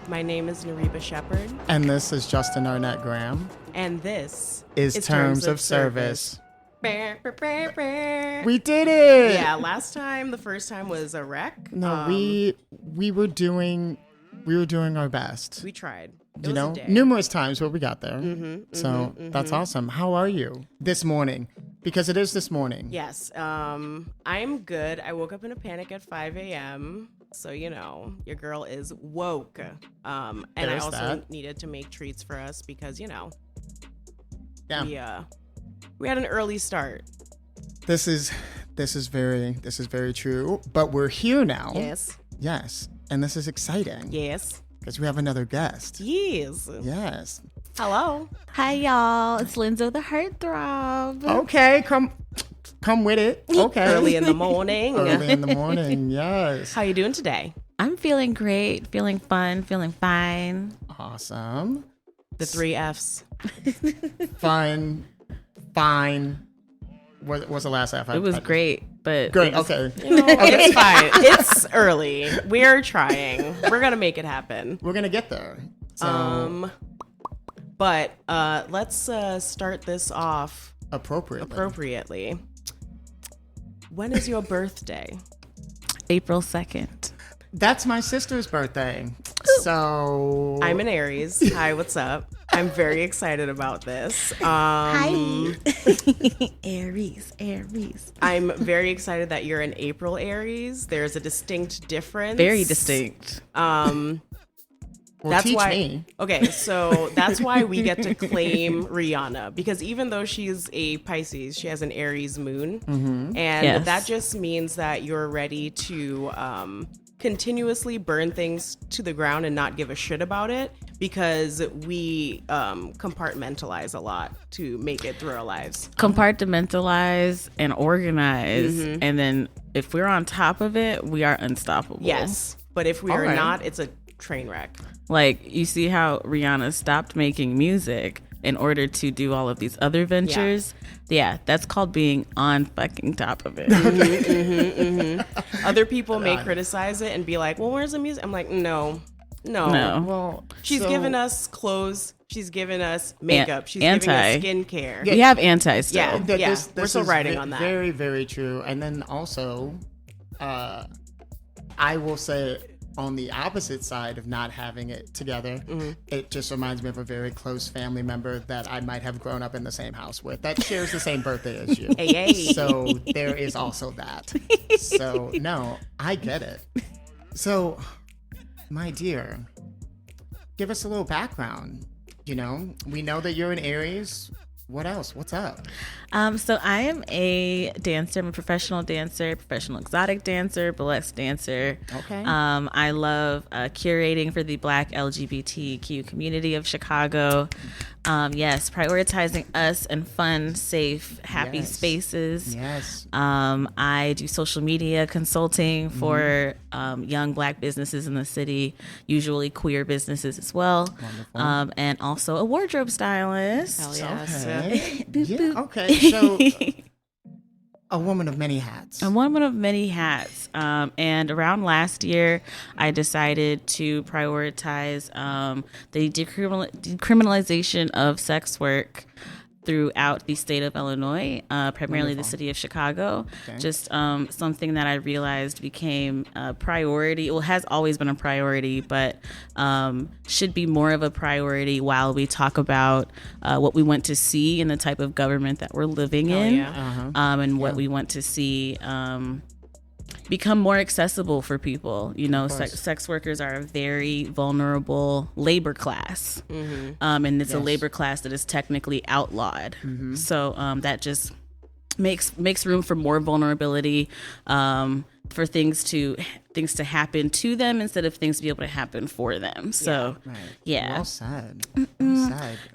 My name is Nariba Shepherd. And this is Justin Arnett Graham. And this is Terms of Service. We did it! Yeah, the first time was a wreck. No, we were doing our best. We tried. Numerous times, but we got there. That's awesome. How are you this morning? Because it is this morning. Yes. I'm good. I woke up in a panic at 5 a.m., so, your girl is woke. And I also needed to make treats for us because, we had an early start. This is very true. But we're here now. Yes. And this is exciting. Yes. Because we have another guest. Yes. Hello. Hi, y'all. It's Linzo the Heartthrob. Okay, come with it. Okay. Early in the morning. Yes. How you doing today? I'm feeling great, feeling fun, feeling fine. Awesome. The 3 Fs. Fun, fine. What was the last F? It was great, but... Great, okay. It's fine. It's early. We're trying. We're going to make it happen. We're going to get there. So, but let's start this off appropriately. When is your birthday? April 2nd. That's my sister's birthday. So I'm an Aries. Hi, what's up? I'm very excited about this. Hi. Aries. I'm very excited that you're an April Aries. There's a distinct difference. Very distinct. That's teach why. Me. Okay, so that's why we get to claim Rihanna, because even though she's a Pisces, she has an Aries moon, and that just means that you're ready to continuously burn things to the ground and not give a shit about it, because we compartmentalize a lot to make it through our lives. Compartmentalize and organize, and then if we're on top of it, we are unstoppable. Yes, but if we are not, it's a train wreck. Like, you see how Rihanna stopped making music in order to do all of these other ventures? Yeah, that's called being on fucking top of it. Other people may criticize it and be like, well, where's the music? I'm like, no. Well, she's given us clothes. She's given us makeup. She's giving us skincare. We have anti still. Yeah, this we're still riding on that. Very, very true. And then also, I will say, on the opposite side of not having it together, it just reminds me of a very close family member that I might have grown up in the same house with that shares the same birthday as you. Hey. So there is also that. So no, I get it. So, my dear, give us a little background. We know that you're an Aries. What else? What's up? So I am a dancer. I'm a professional dancer, professional exotic dancer, burlesque dancer. Okay. I love curating for the Black LGBTQ community of Chicago. Yes, prioritizing us and fun, safe, happy spaces. Yes. I do social media consulting for young Black businesses in the city, usually queer businesses as well. Wonderful. And also a wardrobe stylist. Hell yes. Okay. Boop, boop. Okay. So, a woman of many hats. A woman of many hats. And around last year, I decided to prioritize the decriminalization of sex work throughout the state of Illinois, primarily the city of Chicago. Okay. Just something that I realized became a priority. Well, has always been a priority, but should be more of a priority while we talk about what we want to see in the type of government that we're living in, and what we want to see become more accessible for people. Sex workers are a very vulnerable labor class, and it's a labor class that is technically outlawed. So that just makes room for more vulnerability, for things to happen to them instead of things to be able to happen for them. So Well said.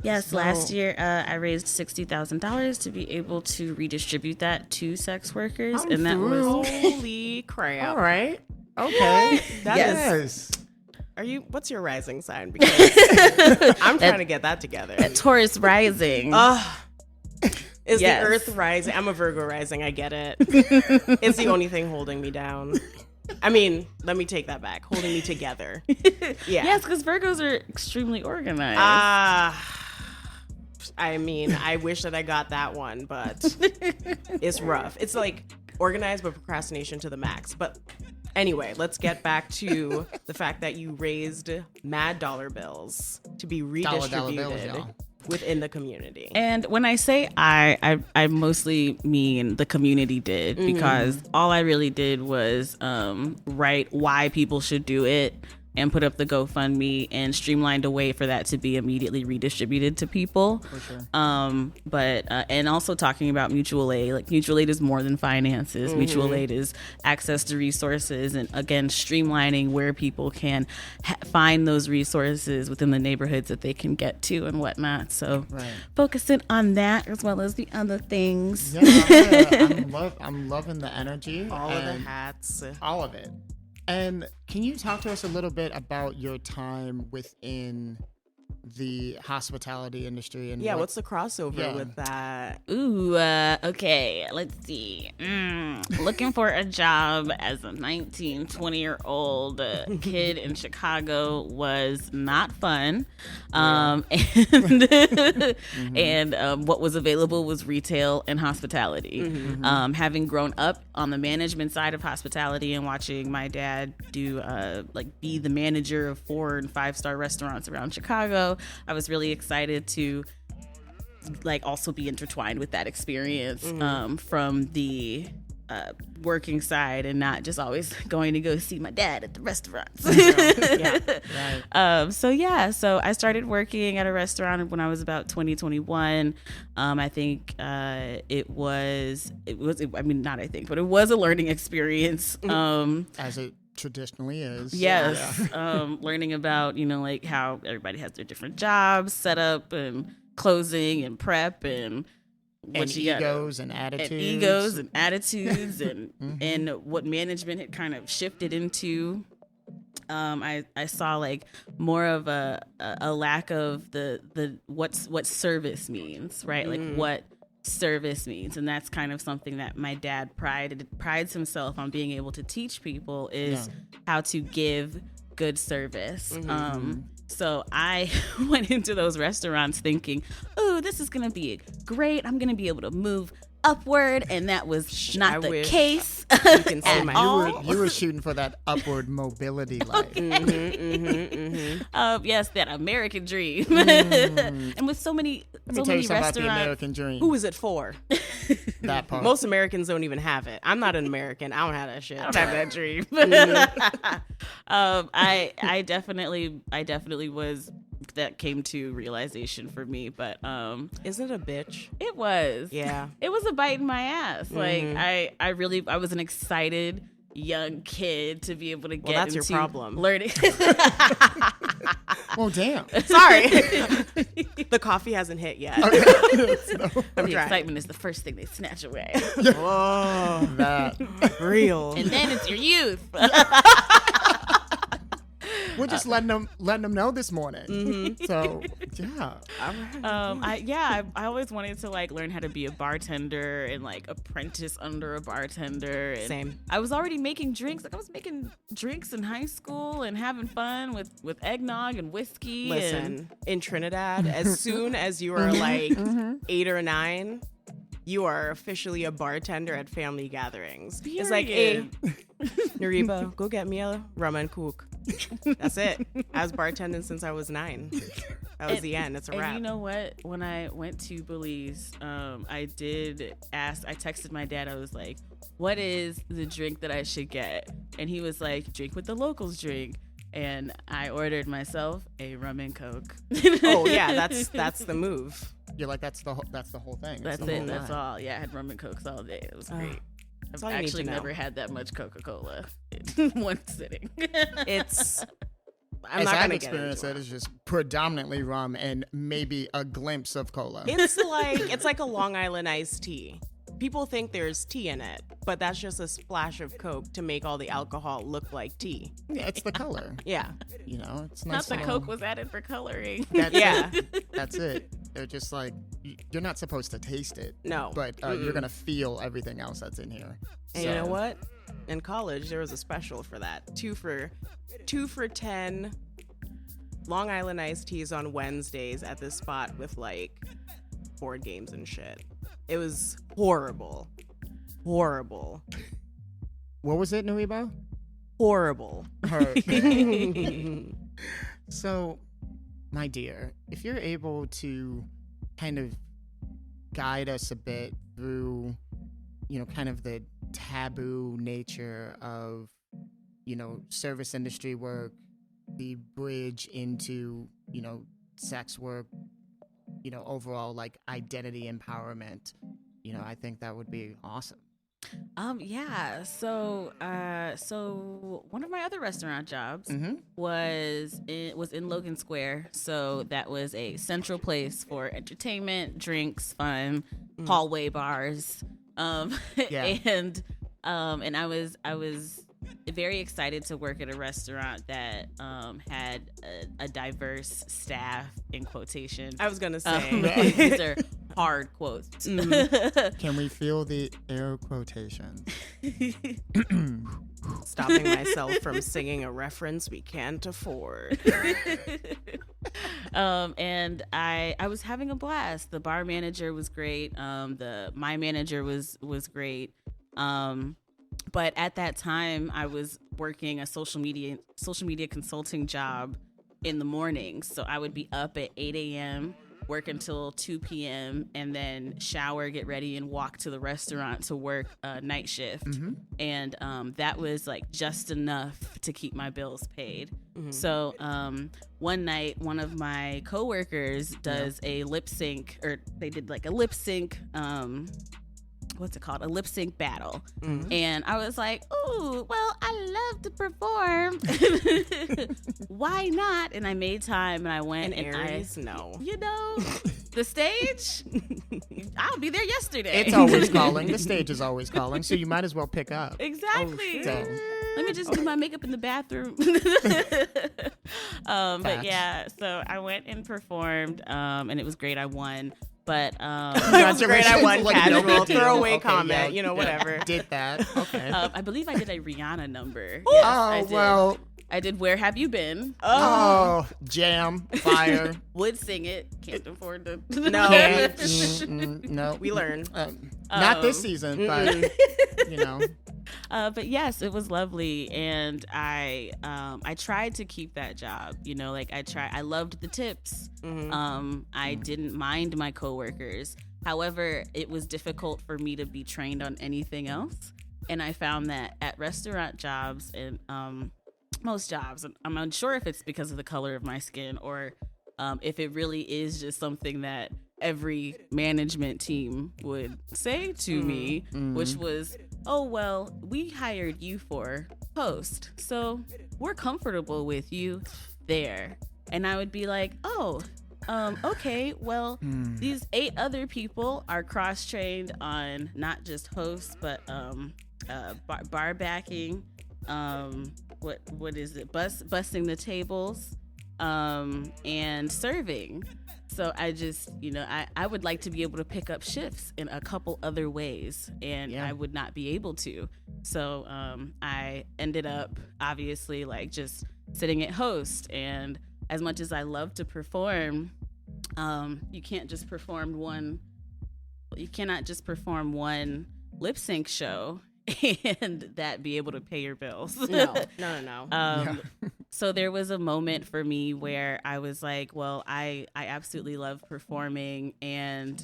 Yes, So, last year I raised $60,000 to be able to redistribute that to sex workers, and that was Holy crap. all right. Okay. That is. What's your rising sign? Because I'm trying to get that together. Taurus rising. Is Yes. the earth rising? I'm a Virgo rising. I get it. It's the only thing holding me down. I mean, let me take that back. Holding me together. Yeah. Yes, because Virgos are extremely organized. I mean, I wish that I got that one, but it's rough. It's like organized, but procrastination to the max. But anyway, let's get back to the fact that you raised mad dollar bills to be redistributed Dollar bills, y'all. within the community. And when I say I mostly mean the community did, because all I really did was write why people should do it and put up the GoFundMe and streamlined a way for that to be immediately redistributed to people. For sure. But and also talking about mutual aid. Like, mutual aid is more than finances. Mutual aid is access to resources, and again, streamlining where people can find those resources within the neighborhoods that they can get to and whatnot. So focusing on that as well as the other things. Yeah, I'm loving the energy. All of the hats. All of it. And can you talk to us a little bit about your time within the hospitality industry? And what's the crossover with that? Ooh, okay, let's see. Looking for a job as a 19, 20-year-old kid in Chicago was not fun. And what was available was retail and hospitality. Having grown up on the management side of hospitality and watching my dad do be the manager of 4 and 5-star restaurants around Chicago, I was really excited to also be intertwined with that experience from the working side and not just always going to go see my dad at the restaurants. So I started working at a restaurant when I was about 2021. I think it was a learning experience. As it traditionally is. Yes. Learning about, how everybody has their different jobs set up and closing and prep and egos and attitudes and what management had kind of shifted into. I saw more of a lack of the what service means, right? Like what service means, and that's kind of something that my dad prides himself on being able to teach people is how to give good service. So I went into those restaurants thinking, oh, this is going to be great. I'm going to be able to move upward. And that was not the case. You can see you were shooting for that upward mobility life. Yes, that American dream. And with so many restaurants. About the American dream. Who is it for? That part. Most Americans don't even have it. I'm not an American. I don't have that shit. I don't have that dream. I definitely was. That came to realization for me, but isn't it a bitch? It was. Yeah. It was a bite in my ass. Like I was an excited young kid to be able to get that's into your problem. Learning. Well, damn. Sorry. The coffee hasn't hit yet. The excitement is the first thing they snatch away. Whoa. That. Real. And then it's your youth. We're just letting them know this morning. So yeah. I always wanted to learn how to be a bartender and apprentice under a bartender. And same. I was already making drinks. I was making drinks in high school and having fun with eggnog and whiskey. Listen, in Trinidad, as soon as you are 8 or 9, you are officially a bartender at family gatherings. Period. It's like, hey, Nariba, go get me a rum and coke. That's it. I was bartending since I was 9. That was the end. It's a wrap. And you know what? When I went to Belize, I did ask. I texted my dad. I was like, "What is the drink that I should get?" And he was like, "Drink what the locals drink." And I ordered myself a rum and coke. Oh yeah, that's the move. You're like, that's the whole thing. That's it. That's all. Yeah, I had rum and cokes all day. It was great. I've actually never had that much Coca-Cola in one sitting. I'm not gonna experience it. It's just predominantly rum and maybe a glimpse of cola. It's like a Long Island iced tea. People think there's tea in it, but that's just a splash of Coke to make all the alcohol look like tea. Yeah, it's the color. Yeah. It's nice. Not the Coke was added for coloring. That's it. They're just you're not supposed to taste it. No. But you're going to feel everything else that's in here. And you know what? In college, there was a special for that. 2 for $10 Long Island iced teas on Wednesdays at this spot with like board games and shit. It was horrible. Horrible. What was it, Nuibo? Horrible. So, my dear, if you're able to kind of guide us a bit through, kind of the taboo nature of, service industry work, the bridge into, sex work, overall like identity empowerment, I think that would be awesome. Yeah. So one of my other restaurant jobs was in Logan Square. So that was a central place for entertainment, drinks, fun, hallway bars. And I was very excited to work at a restaurant that had a diverse staff, in quotation. I was gonna say these are hard quotes. Can we feel the air quotations? Stopping myself from singing a reference we can't afford. And I was having a blast. The bar manager was great. My manager was great. But at that time, I was working a social media consulting job in the mornings. So I would be up at 8 a.m., work until 2 p.m., and then shower, get ready, and walk to the restaurant to work night shift. And that was like just enough to keep my bills paid. So one night, one of my coworkers does a lip sync, or they did like a lip sync what's it called? A lip sync battle. And I was like, ooh, well, I love to perform. Why not? And I made time and I went. And Aries, no. The stage, I'll be there yesterday. It's always calling. The stage is always calling. So you might as well pick up. Exactly. So. Let me just do my makeup in the bathroom. But yeah, so I went and performed, and it was great. I won. But it was great. I won. Like, casual no throwaway okay, comment, whatever. Did that? Okay. I believe I did a Rihanna number. Yes, I did. Well. I did Where Have You Been? Oh, jam, fire. Would sing it. Can't afford to. No. No. We learn. Not this season, but, But yes, it was lovely. And I tried to keep that job, I loved the tips. I didn't mind my coworkers. However, it was difficult for me to be trained on anything else. And I found that at restaurant jobs and, most jobs, I'm unsure if it's because of the color of my skin or if it really is just something that every management team would say to me, which was, oh, well, we hired you for host, so we're comfortable with you there. And I would be like, oh, okay, well, these 8 other people are cross-trained on not just hosts, but bar backing, what is it? Busting the tables, and serving. So I just, I would like to be able to pick up shifts in a couple other ways, and I would not be able to. So I ended up obviously like just sitting at host. And as much as I love to perform, you cannot just perform one lip sync show and that be able to pay your bills. No. So there was a moment for me where I was like, well, I absolutely love performing, and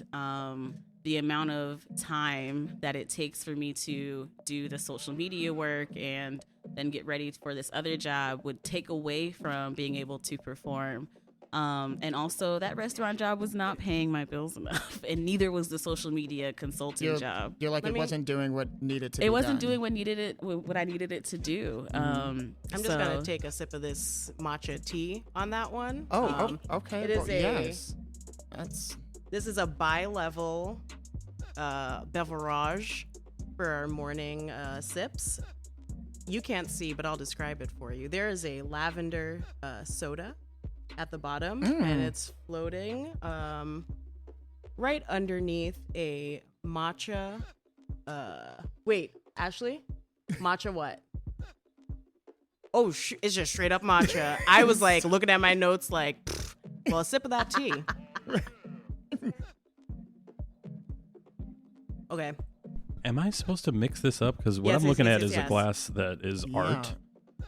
the amount of time that it takes for me to do the social media work and then get ready for this other job would take away from being able to perform. And also that restaurant job was not paying my bills enough, and neither was the social media consulting job. You're like, wasn't doing what needed to be done. It wasn't doing what I needed it to do. I'm just going to take a sip of this matcha tea on that one. Okay. It is yes. This is a bi-level beverage for our morning sips. You can't see, but I'll describe it for you. There is a lavender soda at the bottom, and it's floating right underneath a matcha. Wait, Ashley, matcha what? Oh, it's just straight up matcha. I was like looking at my notes, like, well, a sip of that tea. Okay. Am I supposed to mix this up? Because what I'm looking at is a glass that is art.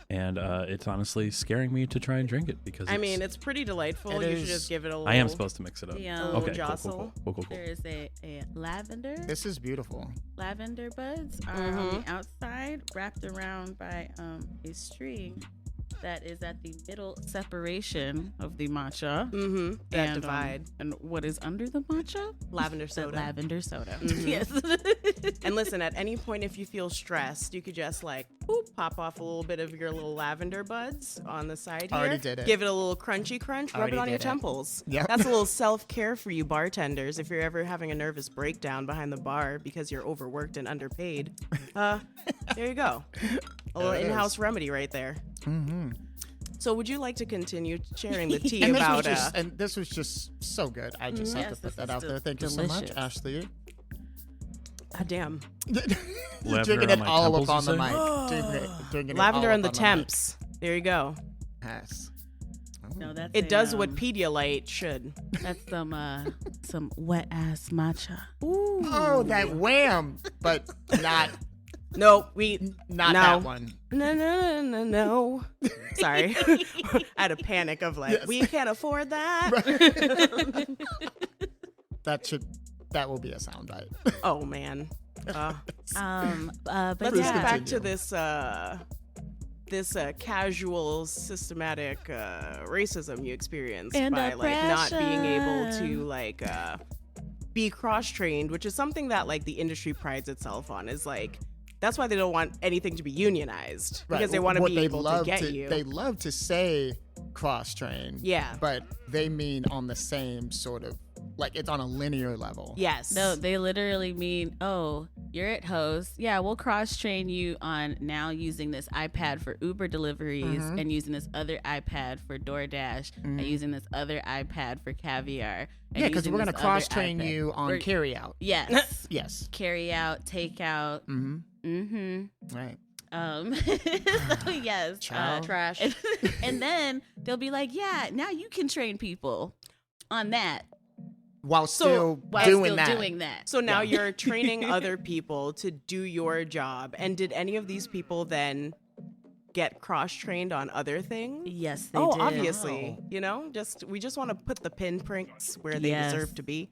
And it's honestly scaring me to try and drink it because I mean, it's pretty delightful. You should just give it a little. I am supposed to mix it up. Yeah. Okay, jostle. Cool. There is a lavender. This is beautiful. Lavender buds are on the outside, wrapped around by a string that is at the middle separation of the matcha. Mm-hmm. That divide. And what is under the matcha? Lavender soda. Lavender soda. Mm-hmm. Yes. And listen, at any point, if you feel stressed, you could just like pop off a little bit of your little lavender buds on the side here. Already did it. Give it a little crunchy crunch. Rub it on your temples. Yep. That's a little self-care for you bartenders. If you're ever having a nervous breakdown behind the bar because you're overworked and underpaid, there you go. A little in-house remedy right there. Mm-hmm. So would you like to continue sharing the tea and about... and this was just so good. I just have to put that out there. Thank you so much, Ashley. God damn. Drinking it all up on the mic. Drinking Lavender and the temps. There you go. Yes. No, that's it does what Pedialyte should. That's some wet ass matcha. Ooh. Oh, that wham! But not... No, that one. No. Sorry. I had a panic of like, we can't afford that. That will be a soundbite. Oh man. But let's get back to this casual, systematic racism you experienced by like not being able to like be cross-trained, which is something that like the industry prides itself on. Is like, that's why they don't want anything to be unionized, because they want to be able to get you. They love to say cross-train, yeah, but they mean on the same sort of, like it's on a linear level. Yes. No, they literally mean, oh, you're at host. Yeah, we'll cross-train you on now using this iPad for Uber deliveries and using this other iPad for DoorDash and using this other iPad for Caviar. Yeah, because we're going to cross-train you on carry-out. Yes. Yes. Carry-out, take-out. Right. So yes. Trash. And then they'll be like, yeah, now you can train people on that. While still doing that. So now you're training other people to do your job. And did any of these people then get cross-trained on other things? Yes, they did. Oh, obviously. You know, we just want to put the pinpricks where they deserve to be.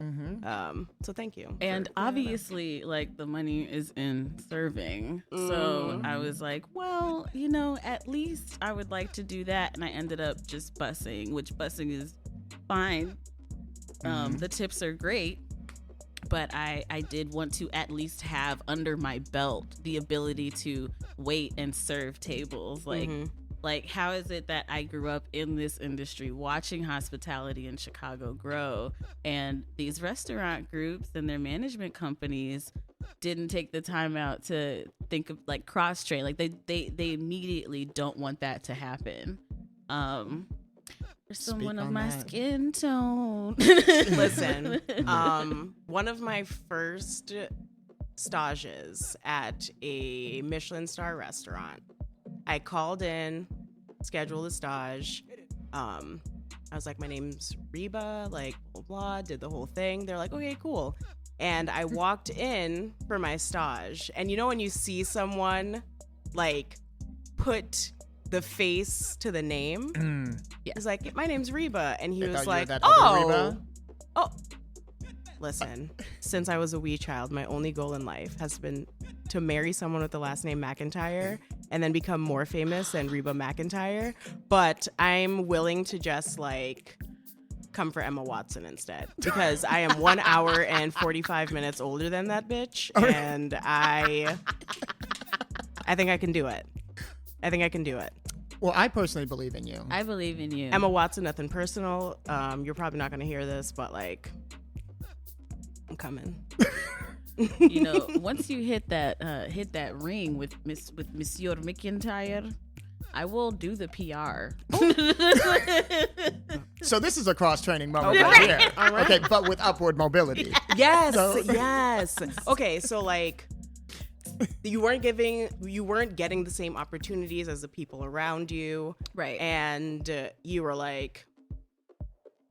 So thank you. And obviously, like, the money is in serving. So I was like, well, you know, at least I would like to do that. And I ended up just busing, which busing is fine. The tips are great, but I did want to at least have under my belt the ability to wait and serve tables. Like how is it that I grew up in this industry watching hospitality in Chicago grow, and these restaurant groups and their management companies didn't take the time out to think of like cross-train. Like they immediately don't want that to happen. For someone of my skin tone. Listen, one of my first stages at a Michelin star restaurant, I called in, scheduled a stage. I was like, my name's Reba, like, blah, blah, did the whole thing. They're like, okay, cool. And I walked in for my stage. And you know when you see someone, like, put the face to the name? He's like, my name's Reba. And he was like, oh. Listen, since I was a wee child, my only goal in life has been to marry someone with the last name McIntyre and then become more famous than Reba McIntyre. But I'm willing to just like come for Emma Watson instead, because I am 1 hour and 45 minutes older than that bitch. And I think I can do it. Well, I personally believe in you. I believe in you. Emma Watson, nothing personal. You're probably not going to hear this, but like, I'm coming. You know, once you hit that ring with Monsieur McIntyre, I will do the PR. So this is a cross-training moment right here. All right. Okay, but with upward mobility. Yes, yes. Okay, so like you weren't getting the same opportunities as the people around you, Right. and you were like,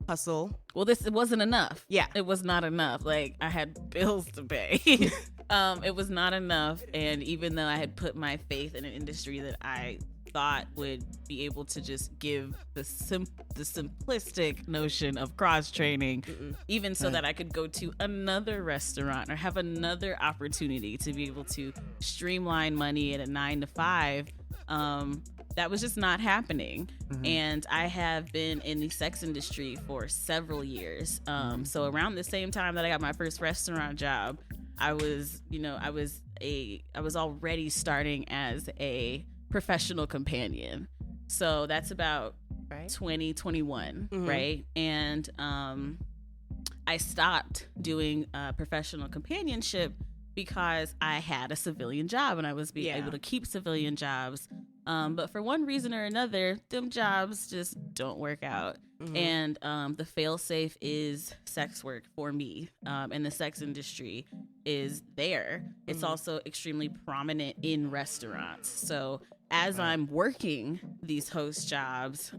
hustle. Well, it wasn't enough. Yeah. It was not enough. Like, I had bills to pay. It was not enough. And even though I had put my faith in an industry that I thought would be able to just give the simplistic notion of cross training, even so that I could go to another restaurant or have another opportunity to be able to streamline money at a 9 to 5, that was just not happening. And I have been in the sex industry for several years. So around the same time that I got my first restaurant job, I was already starting as a professional companion. So that's about 2021, right? And I stopped doing professional companionship because I had a civilian job and I was able to keep civilian jobs. But for one reason or another, them jobs just don't work out. And the fail-safe is sex work for me. And the sex industry is there. It's also extremely prominent in restaurants. So as I'm working these host jobs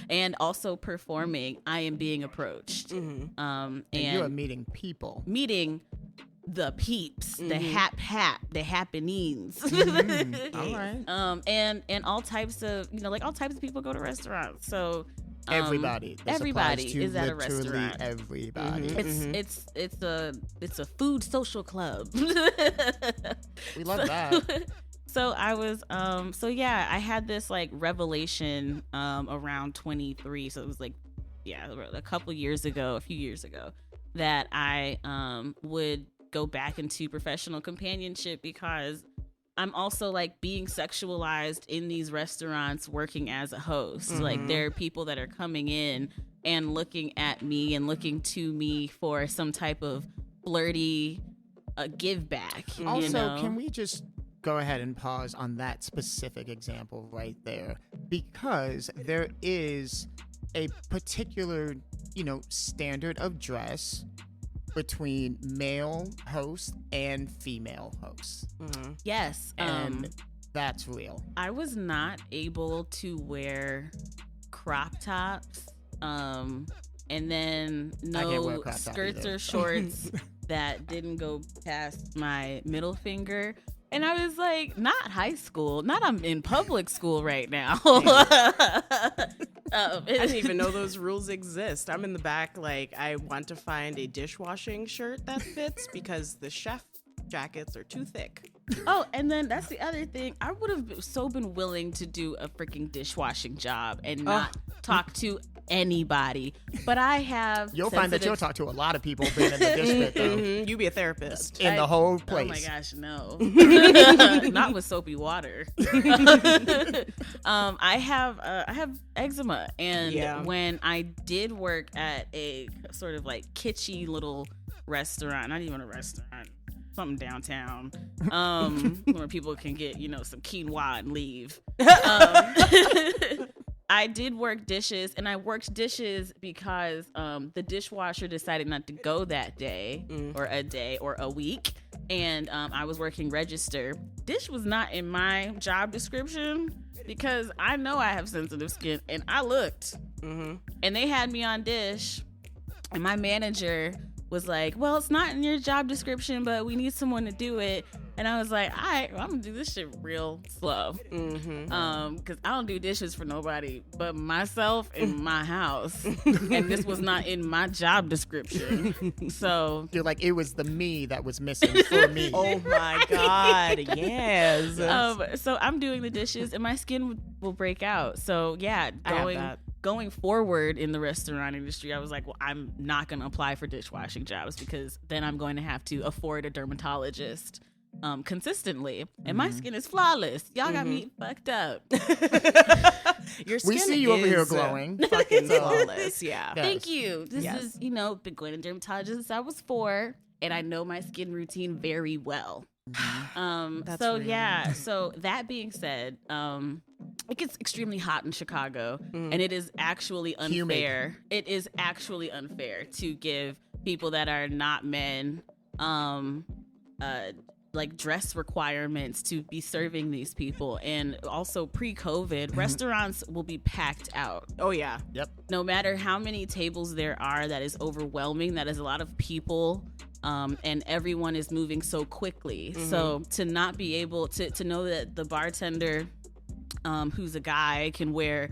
and also performing, I am being approached. And you are meeting people. Meeting the peeps, the the happenings. All right. And all types of, all types of people go to restaurants. So everybody. Everybody is at a restaurant. Everybody. It's a food social club. We love that. So I was, I had this like revelation around 23. So it was like, a few years ago, that I would go back into professional companionship because I'm also like being sexualized in these restaurants working as a host. Like there are people that are coming in and looking at me and looking to me for some type of flirty give back. Also, can we just go ahead and pause on that specific example right there? Because there is a particular, standard of dress between male hosts and female hosts. Yes. And that's real. I was not able to wear crop tops, and then no skirts or shorts that didn't go past my middle finger. And I was like, not high school, I'm in public school right now. I didn't even know those rules exist. I'm in the back, like, I want to find a dishwashing shirt that fits because the chef jackets are too thick. Oh, and then that's the other thing. I would have been willing to do a freaking dishwashing job and not talk to anybody. But I have You'll find that you'll talk to a lot of people being in the dish pit, though. You be a therapist. In the whole place. Oh my gosh, no. Not with soapy water. I have eczema, and when I did work at a sort of like kitschy little restaurant, not even a restaurant, something downtown, where people can get, some quinoa and leave. I did work dishes, and I worked dishes because the dishwasher decided not to go that day or a day or a week, and I was working register. Dish was not in my job description because I know I have sensitive skin, and I looked, and they had me on dish, and my manager was like, well, it's not in your job description, but we need someone to do it. And I was like, all right, well, I'm gonna do this shit real slow. Because I don't do dishes for nobody but myself in my house. And this was not in my job description. So you're like, it was the me that was missing for me. Oh my God, yes. So I'm doing the dishes and my skin will break out. So yeah, going forward in the restaurant industry, I was like, well, I'm not going to apply for dishwashing jobs because then I'm going to have to afford a dermatologist consistently. And my skin is flawless. Y'all got me fucked up. Your skin we see you over here glowing. Fucking flawless, yeah. Yes. Thank you. This is, been going to dermatologists since I was 4, and I know my skin routine very well. Mm-hmm. So that being said, it gets extremely hot in Chicago, and it is actually unfair. Humid. It is actually unfair to give people that are not men like dress requirements to be serving these people. And also pre-COVID, restaurants will be packed out. Oh yeah. Yep. No matter how many tables there are, that is overwhelming. That is a lot of people. And everyone is moving so quickly. So to not be able to know that the bartender, who's a guy, can wear,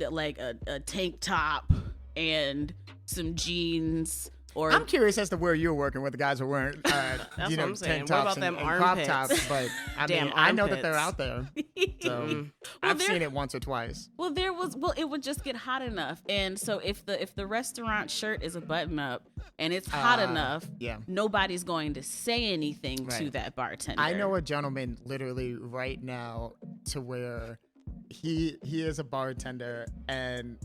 like a tank top and some jeans. Or I'm curious as to where you're working, where the guys are wearing, That's what I'm saying. tank What tops about them and crop armpits? tops. But I Damn mean, I know that they're armpits. out there. So I've seen it once or twice. it would just get hot enough. And so if the restaurant shirt is a button up and it's hot enough, nobody's going to say anything to that bartender. I know a gentleman literally right now to where he is a bartender, and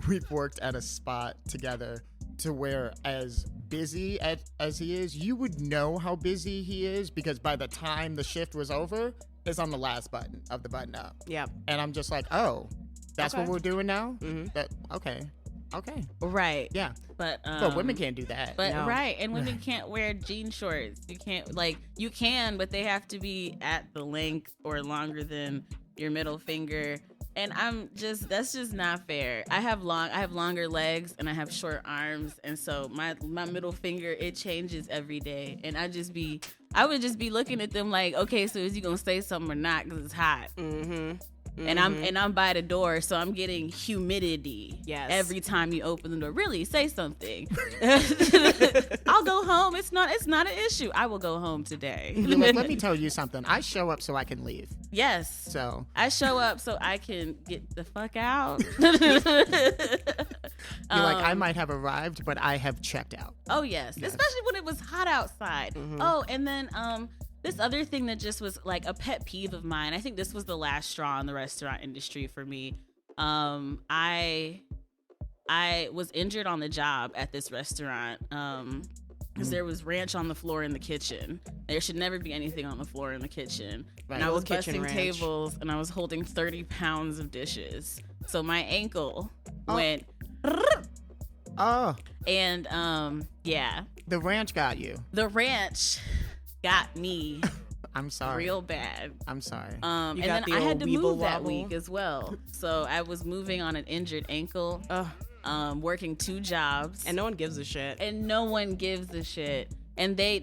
we've worked at a spot together to where as busy as he is, you would know how busy he is because by the time the shift was over, it's on the last button of the button up. Yep. And I'm just like, oh, that's Okay. what we're doing now? Mhm. Okay. Right. Yeah. But women can't do that. But No. right, and women can't wear jean shorts. You can't, like, you can, but they have to be at the length or longer than your middle finger. And that's just not fair. I have longer legs and I have short arms, and so my middle finger, it changes every day. And I would just be looking at them like, okay, so is you gonna say something or not? Because it's hot. And I'm by the door, so I'm getting humidity. Yes. Every time you open the door, really say something. I'll go home. It's not an issue. I will go home today. You're like, let me tell you something. I show up so I can leave. Yes. So I show up so I can get the fuck out. you're like, I might have arrived, but I have checked out. Oh yes, especially when it was hot outside. Oh, and then this other thing that just was like a pet peeve of mine. I think this was the last straw in the restaurant industry for me. I was injured on the job at this restaurant because there was ranch on the floor in the kitchen. There should never be anything on the floor in the kitchen. Right. And I was Kitchen busting ranch. tables and I was holding 30 pounds of dishes. So my ankle went, Oh, and the ranch got you. the ranch got me I'm sorry. real bad. I'm sorry. And got then the I had old to weeble move that wobble. week as well. So I was moving on an injured ankle, working 2 jobs, And no one gives a shit. and no one gives a shit. And they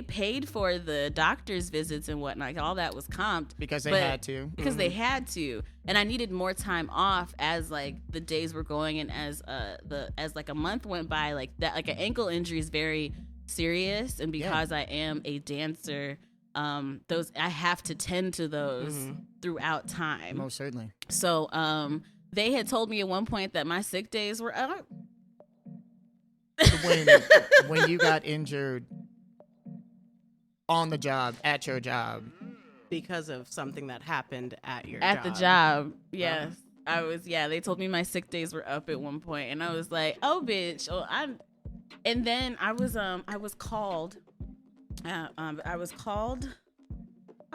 paid for the doctor's visits and whatnot. Like, all that was comped Because they but- had to. because they had to. And I needed more time off as like the days were going, and as like a month went by, like that, like an ankle injury is very serious, and because I am a dancer, those I have to tend to those throughout time. Most certainly. So they had told me at one point that my sick days were up. When you got injured on the job, at your job. Because of something that happened at your At job. the job, yes. I was, they told me my sick days were up at one point, and I was like, oh, bitch. And then I was called. I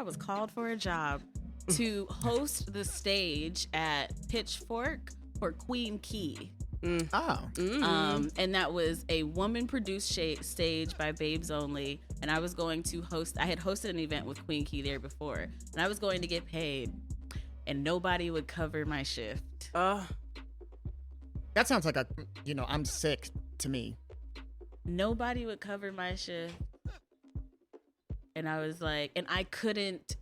was called for a job to host the stage at Pitchfork for Queen Key. Oh. And that was a woman-produced stage by Babes Only, and I was going to host. I had hosted an event with Queen Key there before, and I was going to get paid, and nobody would cover my shift. That sounds like I'm sick to me. Nobody would cover my shift, and I was like, and I couldn't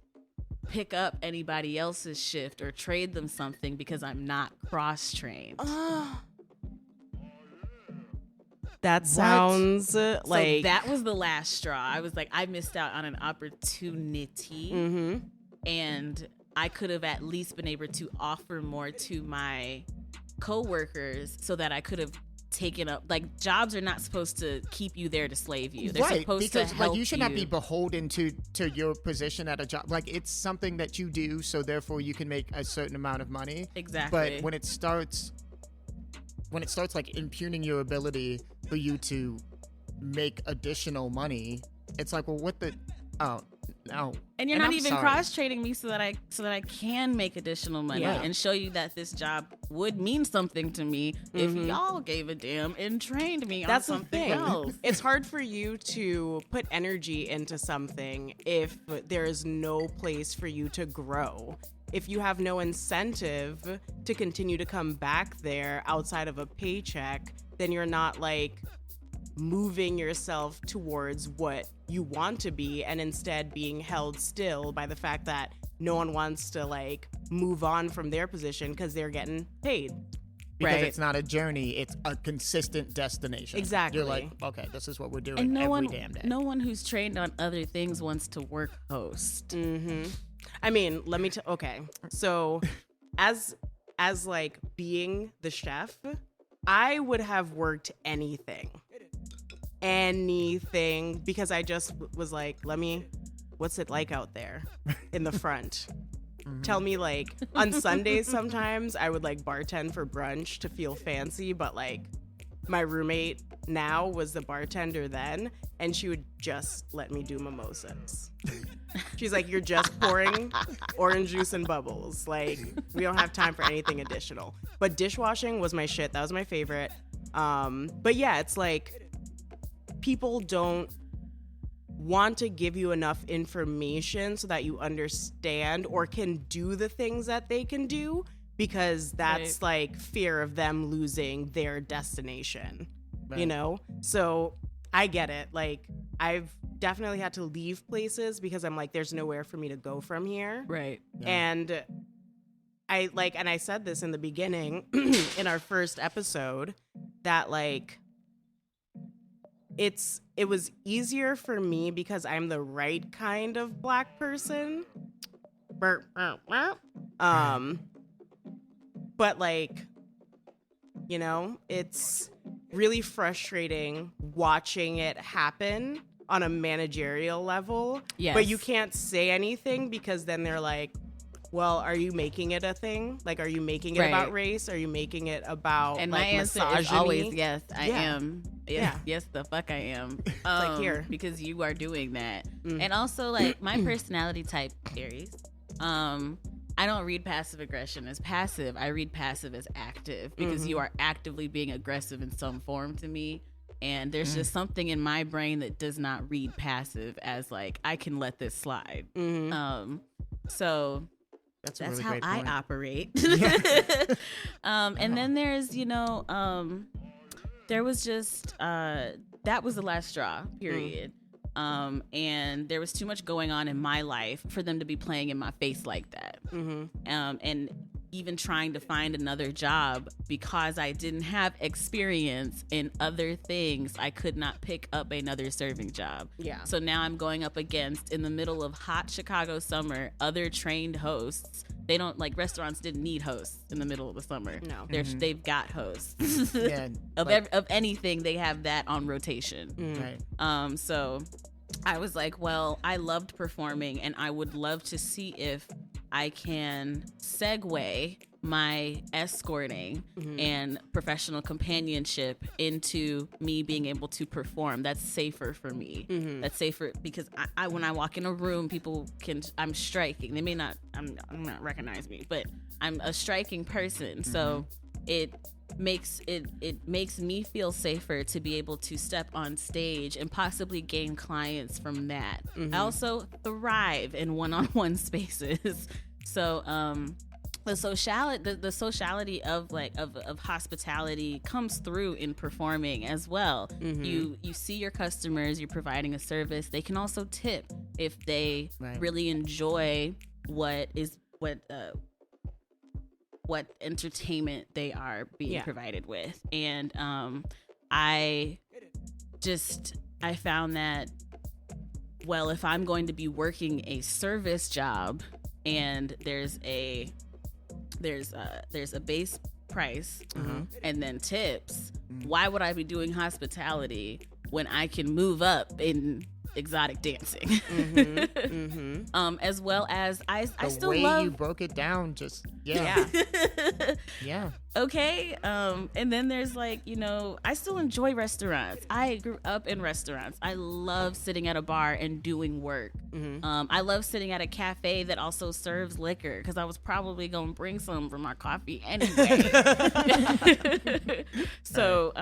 pick up anybody else's shift or trade them something because I'm not cross-trained. That sounds like... So that was the last straw. I was like, I missed out on an opportunity, and I could have at least been able to offer more to my coworkers so that I could have taken up. Like, jobs are not supposed to keep you there to slave you. They're Right, supposed because to help you should not be beholden to your position at a job. Like, it's something that you do, so therefore you can make a certain amount of money. Exactly. But when it starts like impugning your ability for you to make additional money, it's like, well, Oh, no. And you're not even cross training me so that I can make additional money and show you that this job would mean something to me if y'all gave a damn and trained me on something else. It's hard for you to put energy into something if there is no place for you to grow. If you have no incentive to continue to come back there outside of a paycheck, then you're not like moving yourself towards what you want to be, and instead being held still by the fact that no one wants to like move on from their position because they're getting paid. Because it's not a journey, it's a consistent destination. Exactly. You're like, okay, this is what we're doing and every damn day. No one who's trained on other things wants to work host. I mean, let me okay. So as like being the chef, I would have worked anything because I just was like, what's it like out there in the front? Tell me, like, on Sundays sometimes I would like bartend for brunch to feel fancy, but like my roommate now was the bartender then, and she would just let me do mimosas. She's like, you're just pouring orange juice and bubbles. Like, we don't have time for anything additional. But dishwashing was my shit. That was my favorite. But yeah, it's like people don't want to give you enough information so that you understand or can do the things that they can do, because that's like fear of them losing their destination, you know? So I get it. Like, I've definitely had to leave places because I'm like, there's nowhere for me to go from here. Right. Yeah. And I said this in the beginning in our first episode that like, it was easier for me because I'm the right kind of Black person. But like, you know, it's really frustrating watching it happen on a managerial level. Yes. But you can't say anything because then they're like, well, are you making it a thing? Like, are you making it about race? Are you making it about and like, my answer misogyny? is always yes, I am. Yes, the fuck I am. Like here. Because you are doing that. And also, like, my personality type, Aries, I don't read passive aggression as passive. I read passive as active, because you are actively being aggressive in some form to me. And there's just something in my brain that does not read passive as like, I can let this slide. So that's really how I operate. And then there's, you know, there was just, that was the last straw, period. And there was too much going on in my life for them to be playing in my face like that. And even trying to find another job because I didn't have experience in other things, I could not pick up another serving job. Yeah. So now I'm going up against, in the middle of hot Chicago summer, other trained hosts. They don't, like, restaurants didn't need hosts in the middle of the summer. No. They've got hosts. Of anything, they have that on rotation. Right. So I was like, well, I loved performing, and I would love to see if I can segue my escorting and professional companionship into me being able to perform. That's safer for me. That's safer because I when I walk in a room, people I'm striking. They may not, I'm not recognize me, but I'm a striking person. So it makes me feel safer to be able to step on stage and possibly gain clients from that. I also thrive in one-on-one spaces. So the sociality of hospitality comes through in performing as well. You see your customers, you're providing a service. They can also tip if they really enjoy what entertainment they are being provided with. And I found that, well, if I'm going to be working a service job and there's a base price and then tips, why would I be doing hospitality when I can move up in exotic dancing? As well as I still love you broke it down. Just Yeah. Okay. And then there's like, I still enjoy restaurants. I grew up in restaurants. I love sitting at a bar and doing work. I love sitting at a cafe that also serves liquor because I was probably going to bring some for my coffee anyway. So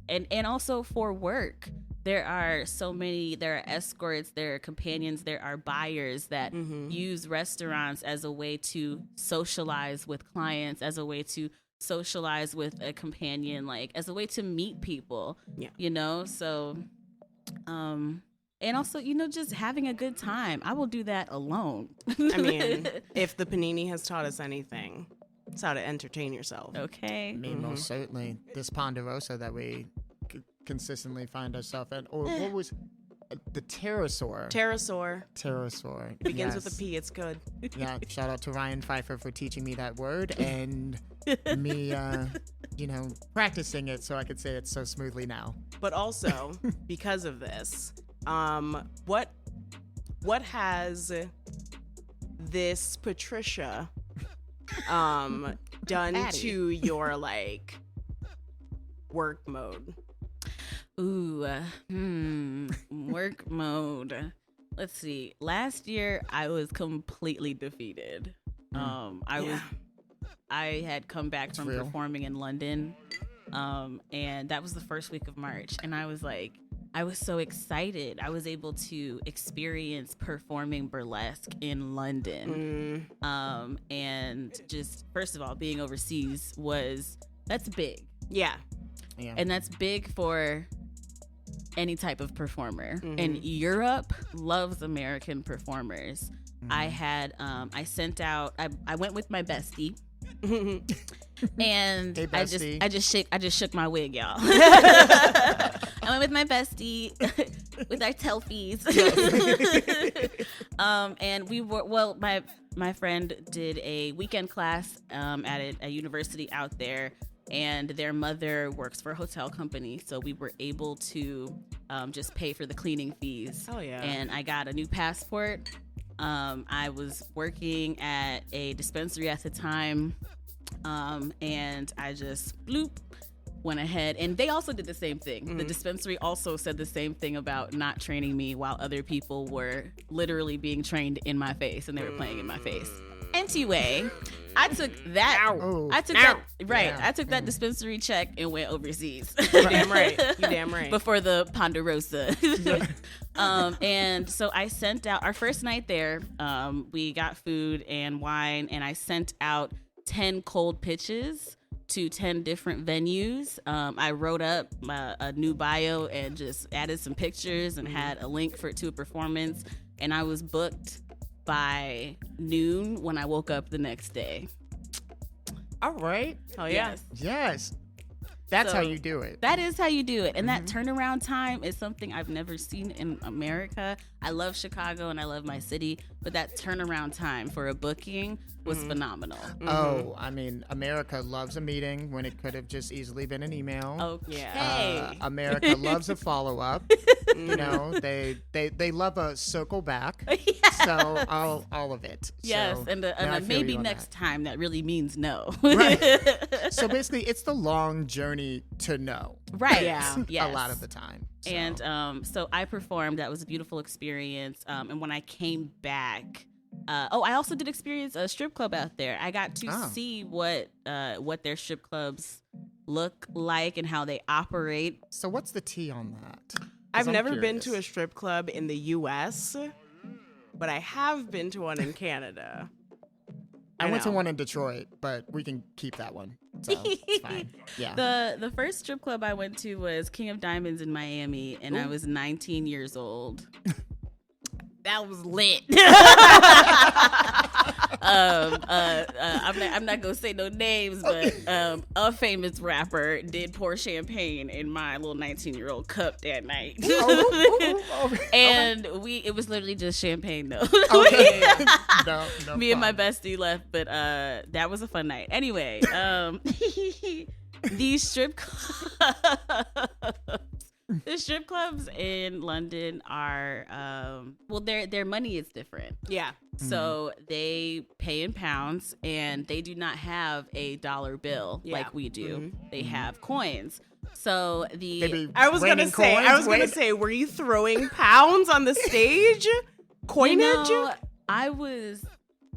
and also for work, there are escorts, there are companions, there are buyers that use restaurants as a way to socialize with clients, as a way to socialize with a companion, like as a way to meet people, so, and also, just having a good time. I will do that alone. I mean, if the panini has taught us anything, it's how to entertain yourself. Okay. I mean, most certainly. This Ponderosa that we consistently find ourselves at, or what was the pterosaur? Pterosaur. It begins with a P. It's good. Yeah. Shout out to Ryan Pfeiffer for teaching me that word and me, practicing it so I could say it so smoothly now. But also, because of this, what has this Patricia done Patty. to your work mode? Ooh, work mode. Let's see. Last year I was completely defeated. I had come back from performing in London, and that was the first week of March, and I was so excited. I was able to experience performing burlesque in London, and just first of all, being overseas that's big. Yeah, and that's big for any type of performer. And Europe loves American performers. I went with my bestie. And hey, bestie. I just shook my wig, y'all. I went with my bestie with our selfies. And we were, my friend did a weekend class at a university out there, and their mother works for a hotel company, so we were able to just pay for the cleaning fees. Oh yeah. And I got a new passport. I was working at a dispensary at the time, and I just went ahead, and they also did the same thing. The dispensary also said the same thing about not training me, while other people were literally being trained in my face, and they were playing in my face. Anyway, I took that. I took that dispensary check and went overseas. You damn right. You damn right. Before the Ponderosa. And so I sent out our first night there. We got food and wine, and I sent out 10 cold pitches to 10 different venues. I wrote up a new bio and just added some pictures and had a link to a performance, and I was booked by noon when I woke up the next day. All right. Oh yeah. Yes. That's how you do it. That is how you do it. And that turnaround time is something I've never seen in America. I love Chicago and I love my city, but that turnaround time for a booking was phenomenal. Oh, I mean, America loves a meeting when it could have just easily been an email. Okay. America loves a follow-up. They love a circle back. So all of it. Yes, so, and a maybe next time that really means no. Right. So basically, it's the long journey to no. Right. Yeah. Yes. A lot of the time. So. And so I performed. That was a beautiful experience. And when I came back, I also did experience a strip club out there. I got to see what their strip clubs look like and how they operate. So what's the tea on that? I've never been to a strip club in the U.S., but I have been to one in Canada. I went to one in Detroit, but we can keep that one. So it's fine. Yeah. The first strip club I went to was King of Diamonds in Miami, and I was 19 years old. That was lit. I'm not gonna say no names, but a famous rapper did pour champagne in my little 19-year-old cup that night. And it was literally just champagne though. Okay. No Me and my bestie left, but that was a fun night. Anyway, these strip clubs The strip clubs in London are, their money is different. Yeah. So they pay in pounds, and they do not have a dollar bill like we do. They have coins. So I was gonna say, were you throwing pounds on the stage? Coinage? I was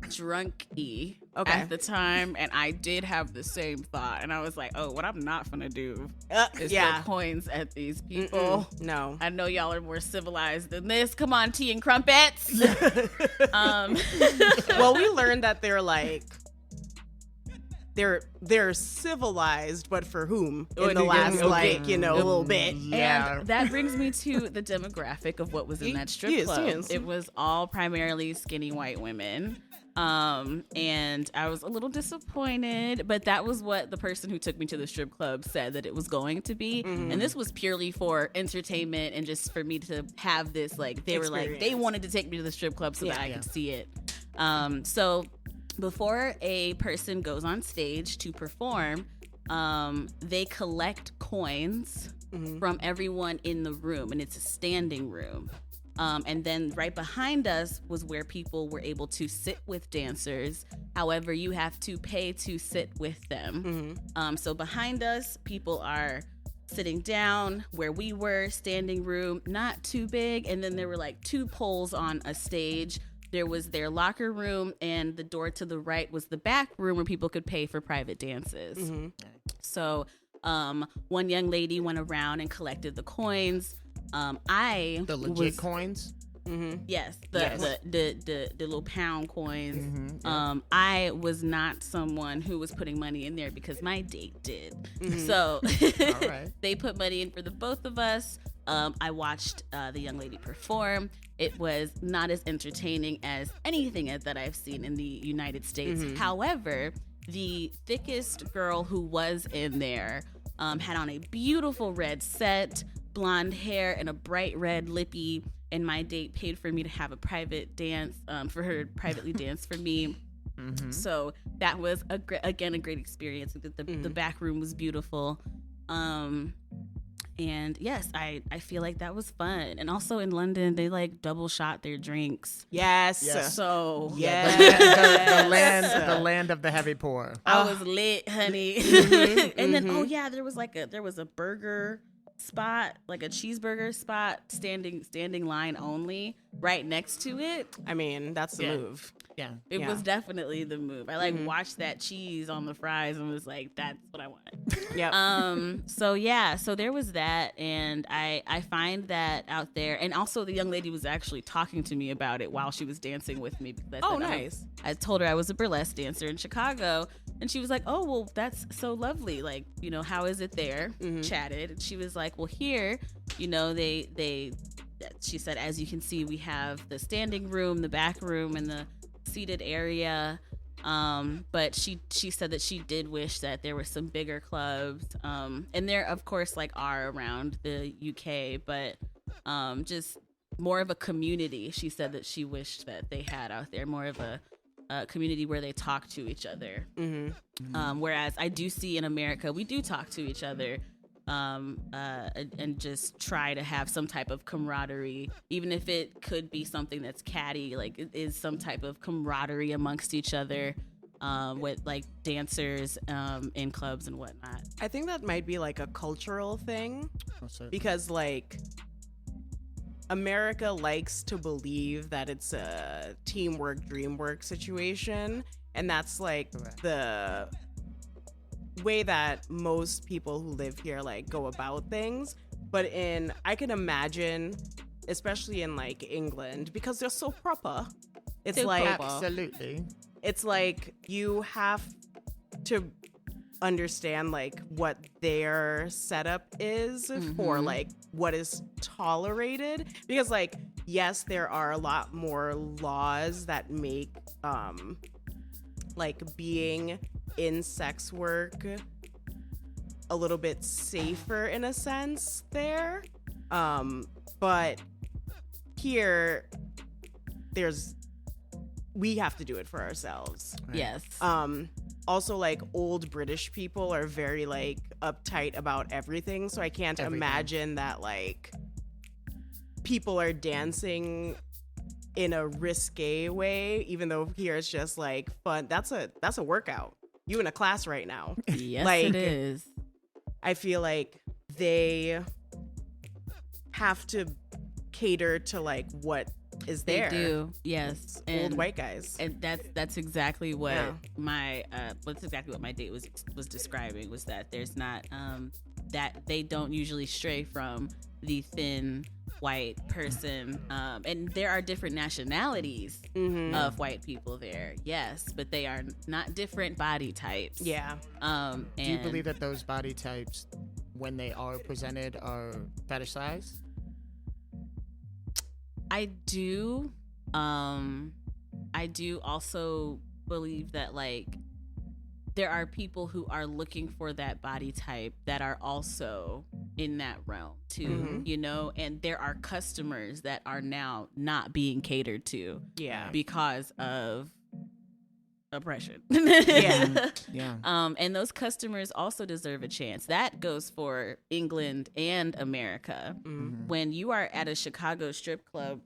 drunk-y at the time, and I did have the same thought, and I was like, oh, what I'm not gonna do is throw coins at these people. No, I know y'all are more civilized than this. Come on, tea and crumpets. Well, we learned that they're like they're civilized, but for whom in the last a little bit. And that brings me to the demographic of what was in that strip club. Yes. It was all primarily skinny white women. And I was a little disappointed, but that was what the person who took me to the strip club said that it was going to be. And this was purely for entertainment and just for me to have this, like, they were like, they wanted to take me to the strip club so that I could see it. So before a person goes on stage to perform, they collect coins from everyone in the room, and it's a standing room. And then right behind us was where people were able to sit with dancers. However, you have to pay to sit with them. So behind us, people are sitting down. Where we were, standing room, not too big. And then there were like 2 poles on a stage. There was their locker room, and the door to the right was the back room where people could pay for private dances. So one young lady went around and collected the coins. The legit coins? Yes, the little pound coins. I was not someone who was putting money in there because my date did. So they put money in for the both of us. I watched the young lady perform. It was not as entertaining as anything that I've seen in the United States. However, the thickest girl who was in there had on a beautiful red set, blonde hair, and a bright red lippy. And my date paid for me to have a private dance, for her to privately dance for me. So that was a great experience. The back room was beautiful. And yes, I feel like that was fun. And also in London, they like double shot their drinks. Yes. So the land of the heavy pour. I was lit, honey. And then there was a burger spot, like a cheeseburger spot, standing line only, right next to it. I mean, that's the move. Yeah. It was definitely the move. I watched that cheese on the fries and was like, that's what I want. So there was that, and I find that out there. And also the young lady was actually talking to me about it while she was dancing with me, because nice. I told her I was a burlesque dancer in Chicago, and she was like, oh, well, that's so lovely. Like, how is it there? Chatted. And she was like, well, here, she said, as you can see, we have the standing room, the back room, and the seated area. But she said that she did wish that there were some bigger clubs. And there, of course, are around the UK, but just more of a community. She said that she wished that they had out there more of a community where they talk to each other. Whereas I do see in America, we do talk to each other. And just try to have some type of camaraderie, even if it could be something that's catty. Like, it is some type of camaraderie amongst each other, with dancers in clubs and whatnot. I think that might be like a cultural thing, because America likes to believe that it's a teamwork, dreamwork situation, and that's the way that most people who live here go about things. But I can imagine, especially in England, because they're so proper, it's absolutely, it's you have to understand what their setup is for what is tolerated, because yes, there are a lot more laws that make being in sex work a little bit safer in a sense there, but here we have to do it for ourselves. Yes. also like old British people are very like uptight about everything. So I can't imagine that like people are dancing in a risque way, even though here it's just like fun. That's a workout. You in a class right now. Yes, like, it is. I feel like they have to cater to like what is there. They do, yes. Old white guys, and that's exactly what my date was describing, was that there's not that they don't usually stray from the thin white person, and there are different nationalities of white people there, yes, but they are not different body types. Do you believe that those body types, when they are presented, are fetishized? I do also believe that like there are people who are looking for that body type that are also in that realm too, you know, and there are customers that are now not being catered to because of oppression. And those customers also deserve a chance. That goes for England and America. When you are at a Chicago strip club,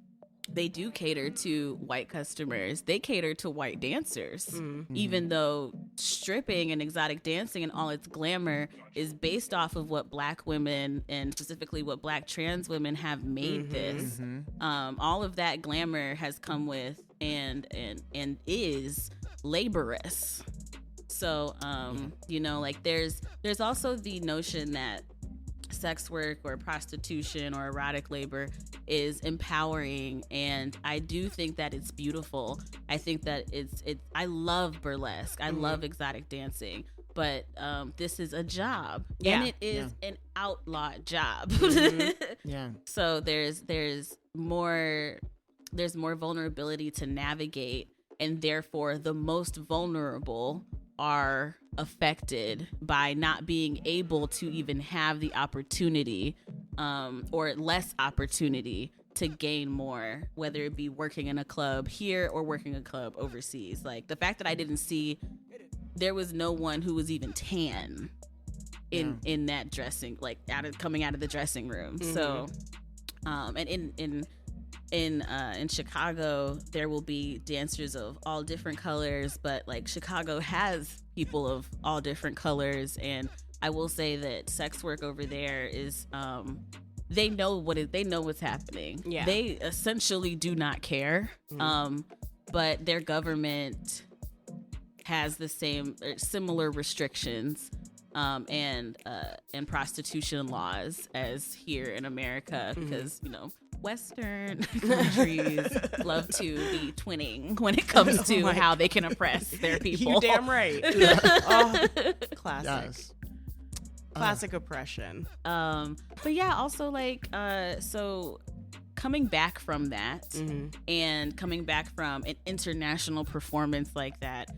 they do cater to white customers. They cater to white dancers, even though stripping and exotic dancing and all its glamour is based off of what Black women, and specifically what Black trans women, have made this. All of that glamour has come with and is laborious. So you know, like there's also the notion that sex work or prostitution or erotic labor is empowering, and I do think that it's beautiful. I think that it's I love burlesque. I love exotic dancing, but this is a job, and it is an outlawed job. So there's more vulnerability to navigate, and therefore the most vulnerable are affected by not being able to even have the opportunity or less opportunity to gain more, whether it be working in a club here or working a club overseas. Like the fact that I didn't see, there was no one who was even tan in that dressing, like coming out of the dressing room. So and in Chicago, there will be dancers of all different colors, but like Chicago has people of all different colors. And I will say that sex work over there is, they know what's happening. They essentially do not care. But their government has the similar restrictions and prostitution laws as here in America, because, you know, Western countries love to be twinning when it comes to how they can oppress their people. You damn right. Oh, classic. Yes. Classic oppression. But yeah, also like, so coming back from that and coming back from an international performance like that,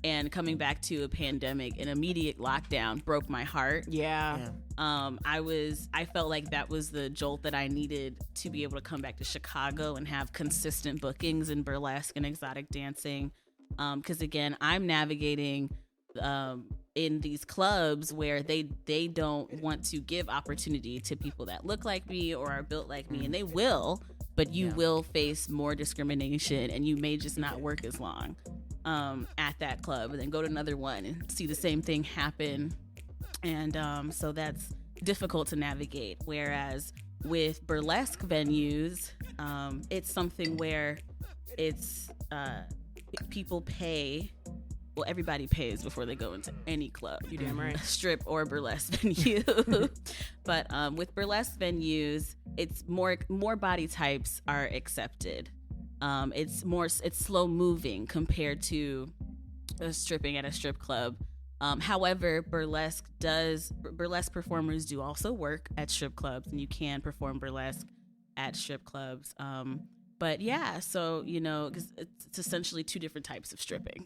and coming back to a pandemic, an immediate lockdown broke my heart. I felt like that was the jolt that I needed to be able to come back to Chicago and have consistent bookings in burlesque and exotic dancing. Because again, I'm navigating in these clubs where they don't want to give opportunity to people that look like me or are built like me, and they will, but you will face more discrimination, and you may just not work as long at that club, and then go to another one and see the same thing happen. And so that's difficult to navigate. Whereas with burlesque venues, it's something where it's people pay. Well, everybody pays before they go into any club. You damn right. Strip or burlesque venue. But with burlesque venues, it's more body types are accepted. It's slow moving compared to stripping at a strip club. However, burlesque performers do also work at strip clubs, and you can perform burlesque at strip clubs. But yeah, so, you know, 'cause it's essentially two different types of stripping.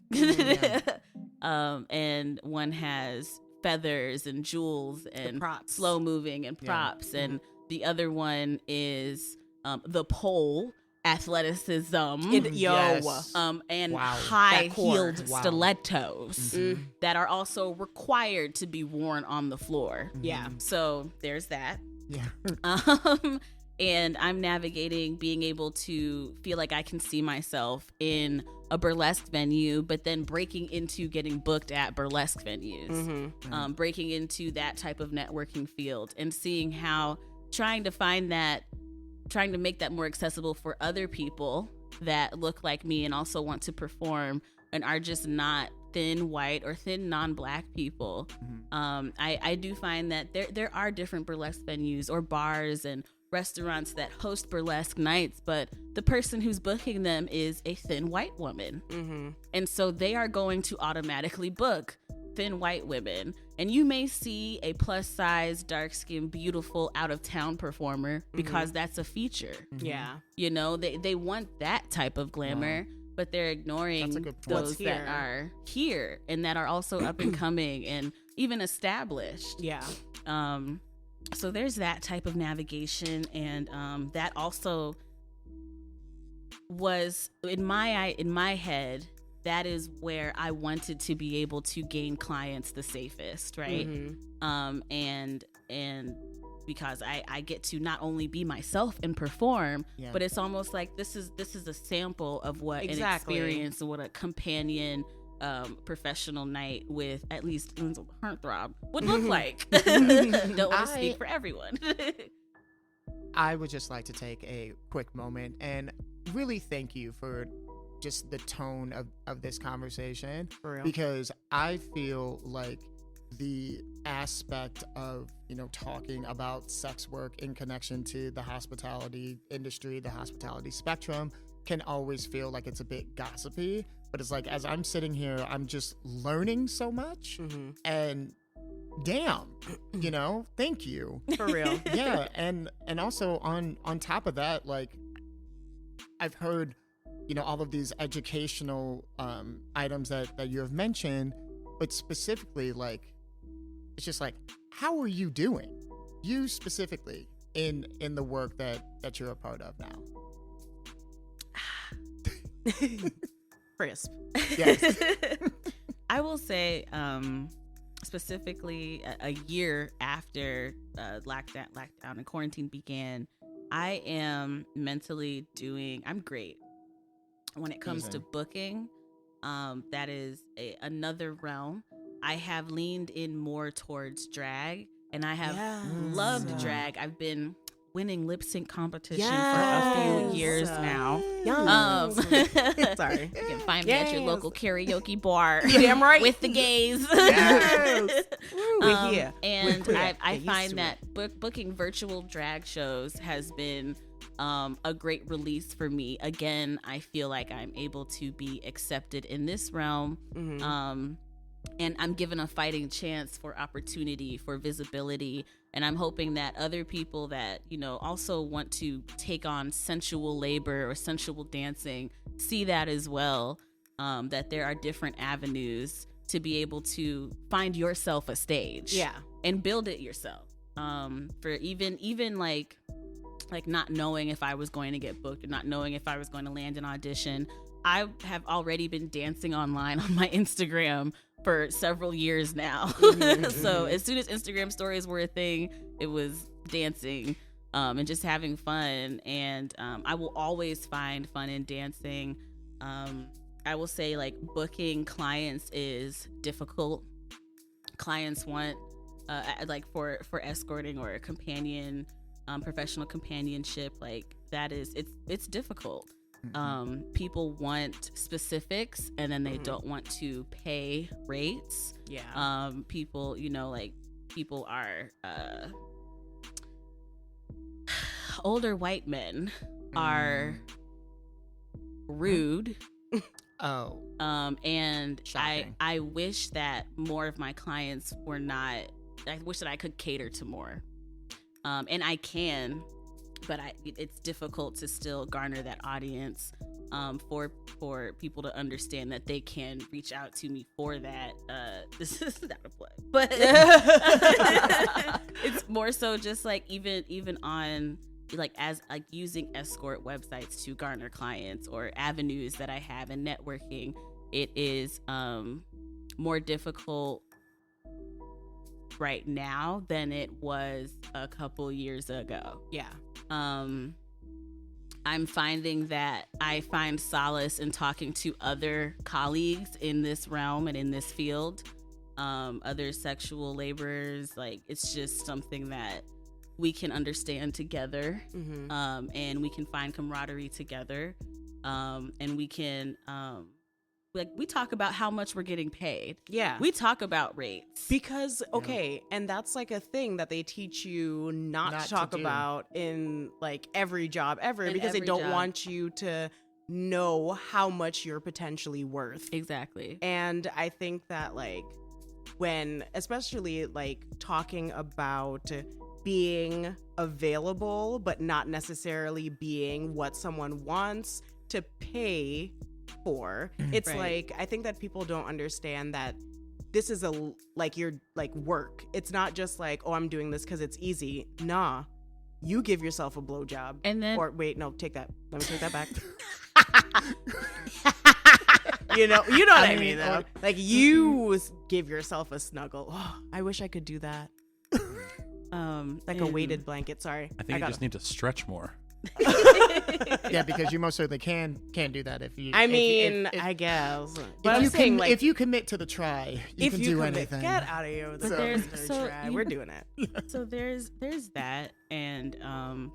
And one has feathers and jewels and slow moving and props. And the other one is the pole, athleticism, and high-heeled stilettos that are also required to be worn on the floor. Yeah. So there's that. Yeah. And I'm navigating being able to feel like I can see myself in a burlesque venue, but then breaking into getting booked at burlesque venues, breaking into that type of networking field, and seeing how trying to make that more accessible for other people that look like me and also want to perform and are just not thin white or thin non-black people. I do find that there are different burlesque venues or bars and restaurants that host burlesque nights, but the person who's booking them is a thin white woman. And so they are going to automatically book thin white women. And you may see a plus size, dark skinned, beautiful out of town performer because that's a feature. Yeah. You know, they want that type of glamour, but they're ignoring those that are here and that are also up and coming and even established. Yeah. So there's that type of navigation, and that also was in my head. That is where I wanted to be able to gain clients the safest, right? And because I get to not only be myself and perform, but it's almost like this is a sample of what an experience and what a companion professional night with at least a heartthrob would look like. Don't want to speak for everyone. I would just like to take a quick moment and really thank you for just the tone of this conversation, because I feel like the aspect of, you know, talking about sex work in connection to the hospitality industry, the hospitality spectrum, can always feel like it's a bit gossipy. But it's like, as I'm sitting here, I'm just learning so much, and damn, you know, thank you. For real. Yeah. And also on top of that, like, I've heard, you know, all of these educational items that you have mentioned, but specifically, like, it's just like, how are you doing, you specifically, in the work that you're a part of now? Crisp. Yes. I will say, specifically a year after lockdown and quarantine began, I am mentally I'm great when it comes to booking. That is another realm. I have leaned in more towards drag, and I have loved drag. I've been winning lip sync competition for a few years now. Sorry. You can find me at your local karaoke bar. Damn right. With the gays. We're here. And I find that booking virtual drag shows has been a great release for me. Again, I feel like I'm able to be accepted in this realm. And I'm given a fighting chance for opportunity, for visibility. And I'm hoping that other people that, you know, also want to take on sensual labor or sensual dancing see that as well, that there are different avenues to be able to find yourself a stage and build it yourself. For even like not knowing if I was going to get booked or not knowing if I was going to land an audition, I have already been dancing online on my Instagram for several years now. So as soon as Instagram stories were a thing, it was dancing and just having fun. And I will always find fun in dancing. I will say, like, booking clients is difficult. Clients want like for escorting or a companion, professional companionship, like that is it's difficult. People want specifics, and then they don't want to pay rates. People, you know, like, people are older white men are rude. And Shocking. I wish that more of my clients were not. I wish that I could cater to more, and I can. But it's difficult to still garner that audience, for people to understand that they can reach out to me for that. This is not a play, but it's more so just like even on like as like using escort websites to garner clients or avenues that I have in networking, it is more difficult right now than it was a couple years ago. Yeah. I'm finding that I find solace in talking to other colleagues in this realm and in this field, other sexual laborers. Like, it's just something that we can understand together, and we can find camaraderie together, and we can like, we talk about how much we're getting paid. Yeah. We talk about rates. Because, okay, and that's like a thing that they teach you not to talk about in like every job ever, because they don't want you to know how much you're potentially worth. Exactly. And I think that, like, when, especially like talking about being available, but not necessarily being what someone wants to pay for, it's like, I think that people don't understand that this is you're like work. It's not just like, oh, I'm doing this because it's easy. Nah, you give yourself a blowjob, and then, or wait, no, take that. Let me take that back. you know what I mean, though. Like, you give yourself a snuggle. Oh, I wish I could do that. Like a weighted blanket. Sorry, I think you just need to stretch more. Yeah, because you most certainly can't do that if you. I mean, I guess. But I'm saying, if you commit to the try, you can do anything. Get out of here with the try. We're doing it. So there's that, and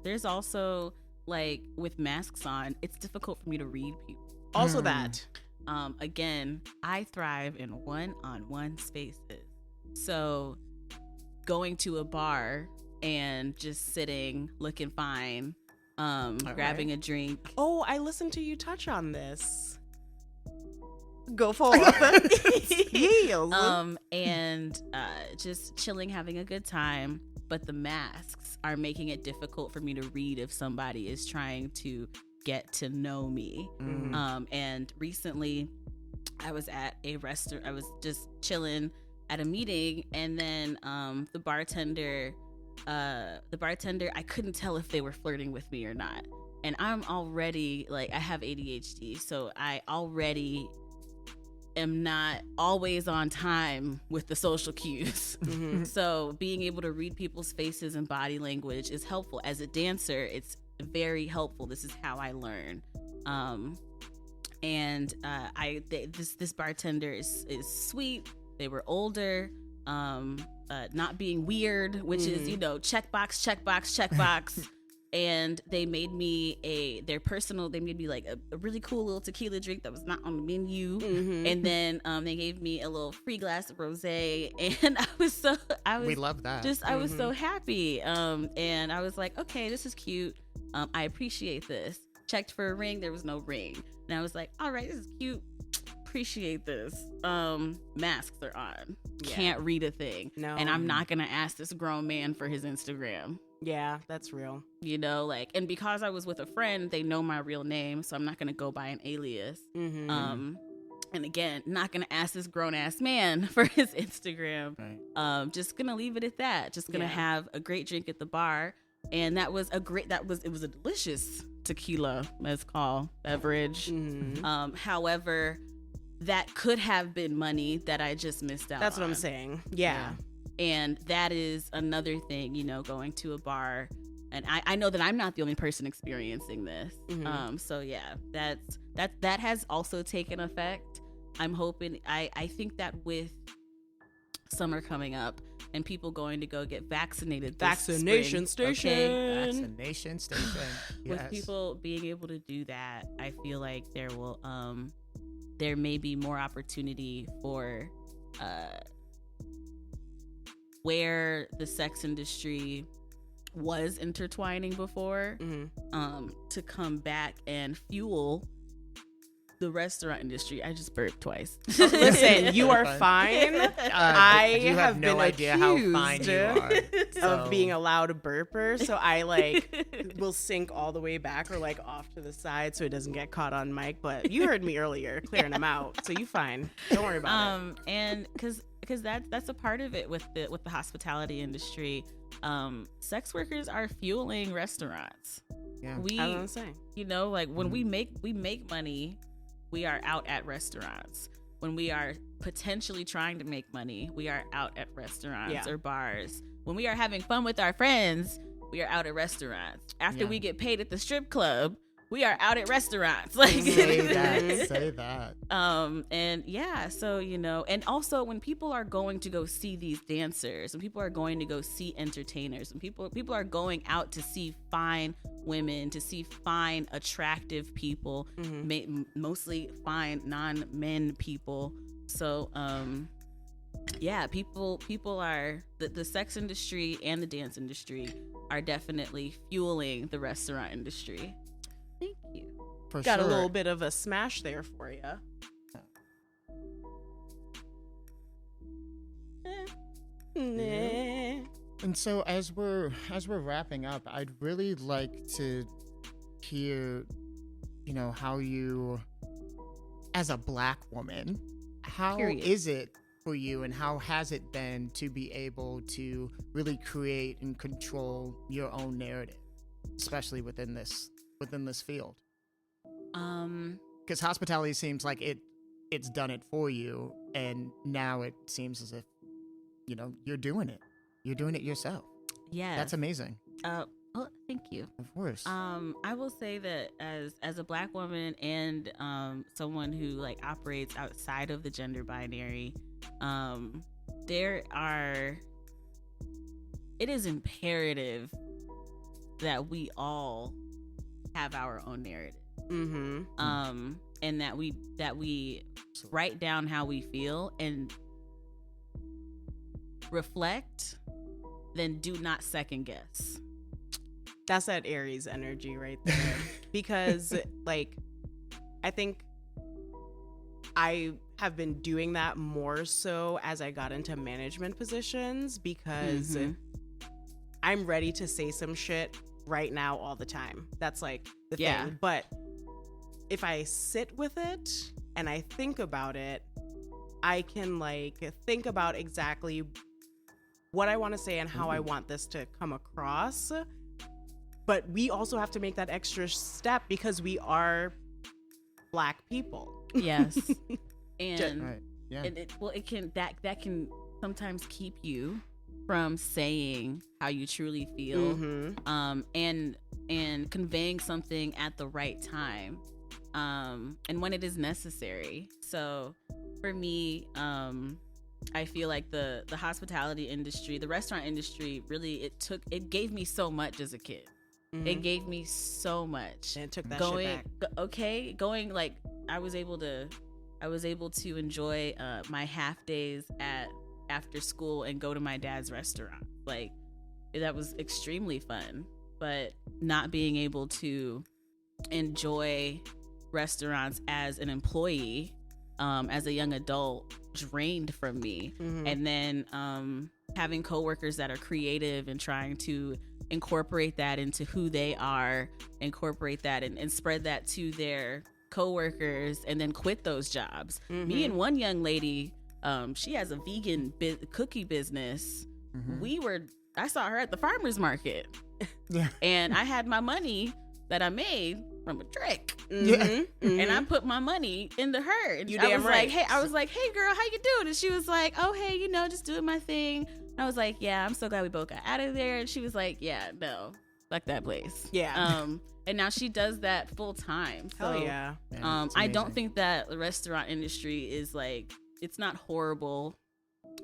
there's also, like, with masks on, it's difficult for me to read people. Also that. Again, I thrive in one-on-one spaces. So going to a bar and just sitting, looking fine, grabbing a drink. Oh, I listened to you touch on this. Go forward. And just chilling, having a good time. But the masks are making it difficult for me to read if somebody is trying to get to know me. And recently I was at a restaurant. I was just chilling at a meeting, and then the bartender, I couldn't tell if they were flirting with me or not. And I'm already, like, I have ADHD, so I already am not always on time with the social cues. So being able to read people's faces and body language is helpful. As a dancer, it's very helpful. This is how I learn. This bartender is sweet. They were older, not being weird, which is, checkbox. And they made me they made me like a really cool little tequila drink that was not on the menu. And then they gave me a little free glass of rosé, and we love that. I was so happy. And I was like, okay, this is cute. I appreciate this. Checked for a ring, there was no ring. And I was like, all right, this is cute. Appreciate this. Masks are on. Yeah. Can't read a thing. No. And I'm not gonna ask this grown man for his Instagram. Yeah, that's real. And because I was with a friend, they know my real name, so I'm not gonna go by an alias. And again, not gonna ask this grown ass man for his Instagram. Right. Just gonna leave it at that. Just gonna have a great drink at the bar. And it was a delicious tequila mezcal beverage. However, that could have been money that I just missed out. That's what I'm saying. Yeah. And that is another thing, going to a bar. And I know that I'm not the only person experiencing this. So yeah, that has also taken effect. I'm hoping, I think that with summer coming up and people going to go get vaccinated this Vaccination spring, station. Okay? Vaccination station. Yes. With people being able to do that, I feel like there may be more opportunity for where the sex industry was intertwining before, to come back and fuel the restaurant industry. I just burped twice. Listen, you are fine. I you have no been idea how fine you are of being a loud burper, so I like will sink all the way back or like off to the side so it doesn't get caught on mic. But you heard me earlier clearing them out, so you fine. Don't worry about it. And because that's a part of it with the hospitality industry. Sex workers are fueling restaurants. Yeah, I was gonna say. You know, like when we make money, we are out at restaurants. When we are potentially trying to make money, we are out at restaurants or bars. When we are having fun with our friends, we are out at restaurants. After we get paid at the strip club, we are out at restaurants. Like say that. And yeah, so you know, and also when people are going to go see these dancers, and people are going to go see entertainers, and people are going out to see fine women, to see fine, attractive people, mostly fine non-men people. So yeah, people are the sex industry and the dance industry are definitely fueling the restaurant industry. Thank you. Got a little bit of a smash there for you. And so as we're wrapping up, I'd really like to hear, you know, how you, as a Black woman, how is it for you, and how has it been to be able to really create and control your own narrative, especially within this field? Because hospitality seems like it's done it for you, and now it seems as if, you know, you're doing it yourself. Yeah, that's amazing. Well, thank you. Of course. I will say that as a Black woman and someone who like operates outside of the gender binary, it is imperative that we all have our own narrative. And that we write down how we feel and reflect, then do not second guess. That's that Aries energy right there. Because like, I think I have been doing that more so as I got into management positions, because I'm ready to say some shit right now all the time. That's like the thing. But if I sit with it and I think about it, I can like think about exactly what I want to say and how I want this to come across. But we also have to make that extra step because we are Black people. Yes. And right. Yeah. And it can that can sometimes keep you from saying how you truly feel, and conveying something at the right time, and when it is necessary. So for me, I feel like the hospitality industry, the restaurant industry, really it gave me so much as a kid. It gave me so much. And it took that shit back. Going like I was able to enjoy my half days after school and go to my dad's restaurant. Like that was extremely fun. But not being able to enjoy restaurants as an employee, as a young adult, drained from me. And then having coworkers that are creative and trying to incorporate that into who they are, incorporate that and spread that to their coworkers, and then quit those jobs. Me and one young lady, she has a vegan cookie business. I saw her at the farmer's market. And I had my money that I made from a trick. And I put my money into her. And I was like, hey girl, how you doing? And she was like, oh hey, you know, just doing my thing. And I was like, yeah, I'm so glad we both got out of there. And she was like, yeah, no, fuck that place. Yeah. And now she does that full time. So, hell yeah. I don't think that the restaurant industry is like, it's not horrible.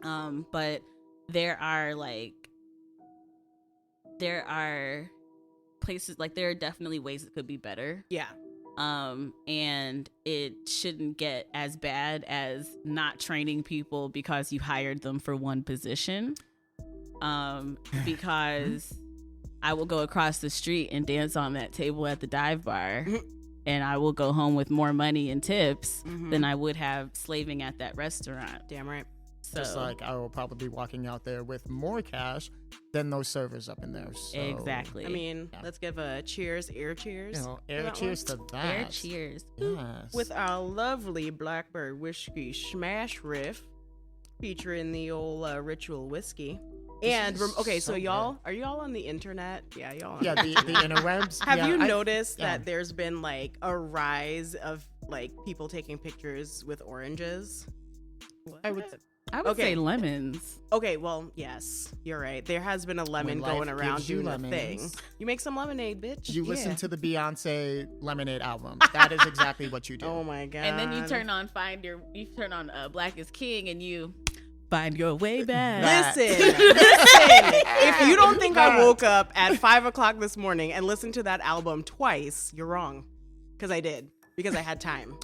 But there are places, like there are definitely ways it could be better. Yeah. And it shouldn't get as bad as not training people because you hired them for one position. Because I will go across the street and dance on that table at the dive bar. and I will go home with more money and tips than I would have slaving at that restaurant. Damn right. So, just like I will probably be walking out there with more cash than those servers up in there. So, exactly. I mean, let's give a cheers, air cheers. You know, air cheers to that. Air cheers. Yes. With our lovely Blackbird Whiskey Smash Riff featuring the old Ritual Whiskey. And so y'all, are y'all on the internet? Yeah, y'all. Yeah, the interwebs. Have you noticed that there's been like a rise of like people taking pictures with oranges? I would say lemons. Okay, well, yes, you're right. There has been a lemon going around doing a thing. You make some lemonade, bitch. You listen to the Beyonce Lemonade album. That is exactly what you do. Oh my god! And then you turn on Black is King, and you find your way back. Listen. If you don't think I woke up at 5:00 this morning and listened to that album twice, you're wrong. Because I did. Because I had time.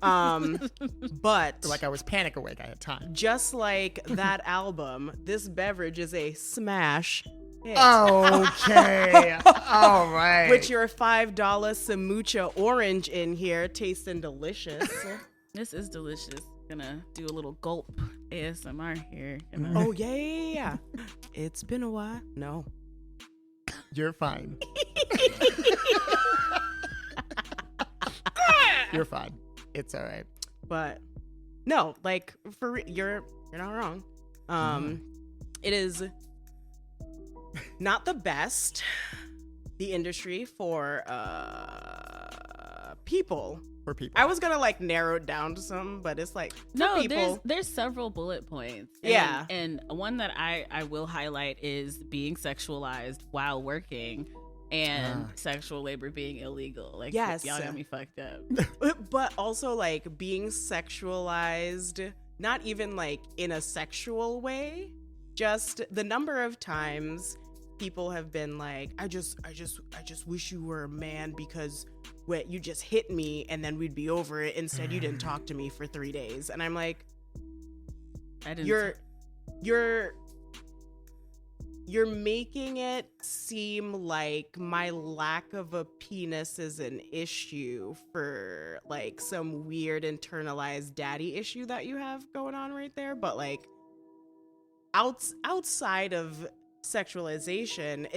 But like I was panic awake. I had time. Just like that album, this beverage is a smash hit. Okay. All right. With your $5 Samucha orange in here, tasting delicious. This is delicious. Gonna do a little gulp ASMR here. Oh yeah. It's been a while. No. You're fine. You're fine. It's all right. But no, like you're not wrong. It is not the best, the industry for people. For people. I was gonna like narrow it down to some, but it's like people. There's several bullet points. And one that I will highlight is being sexualized while working. And sexual labor being illegal. Like, yes, y'all got me fucked up. But also like being sexualized, not even like in a sexual way, just the number of times people have been like, I just wish you were a man because you just hit me and then we'd be over it. Instead, you didn't talk to me for 3 days. And I'm like, you're making it seem like my lack of a penis is an issue for like some weird internalized daddy issue that you have going on right there. But like outside of sexualization,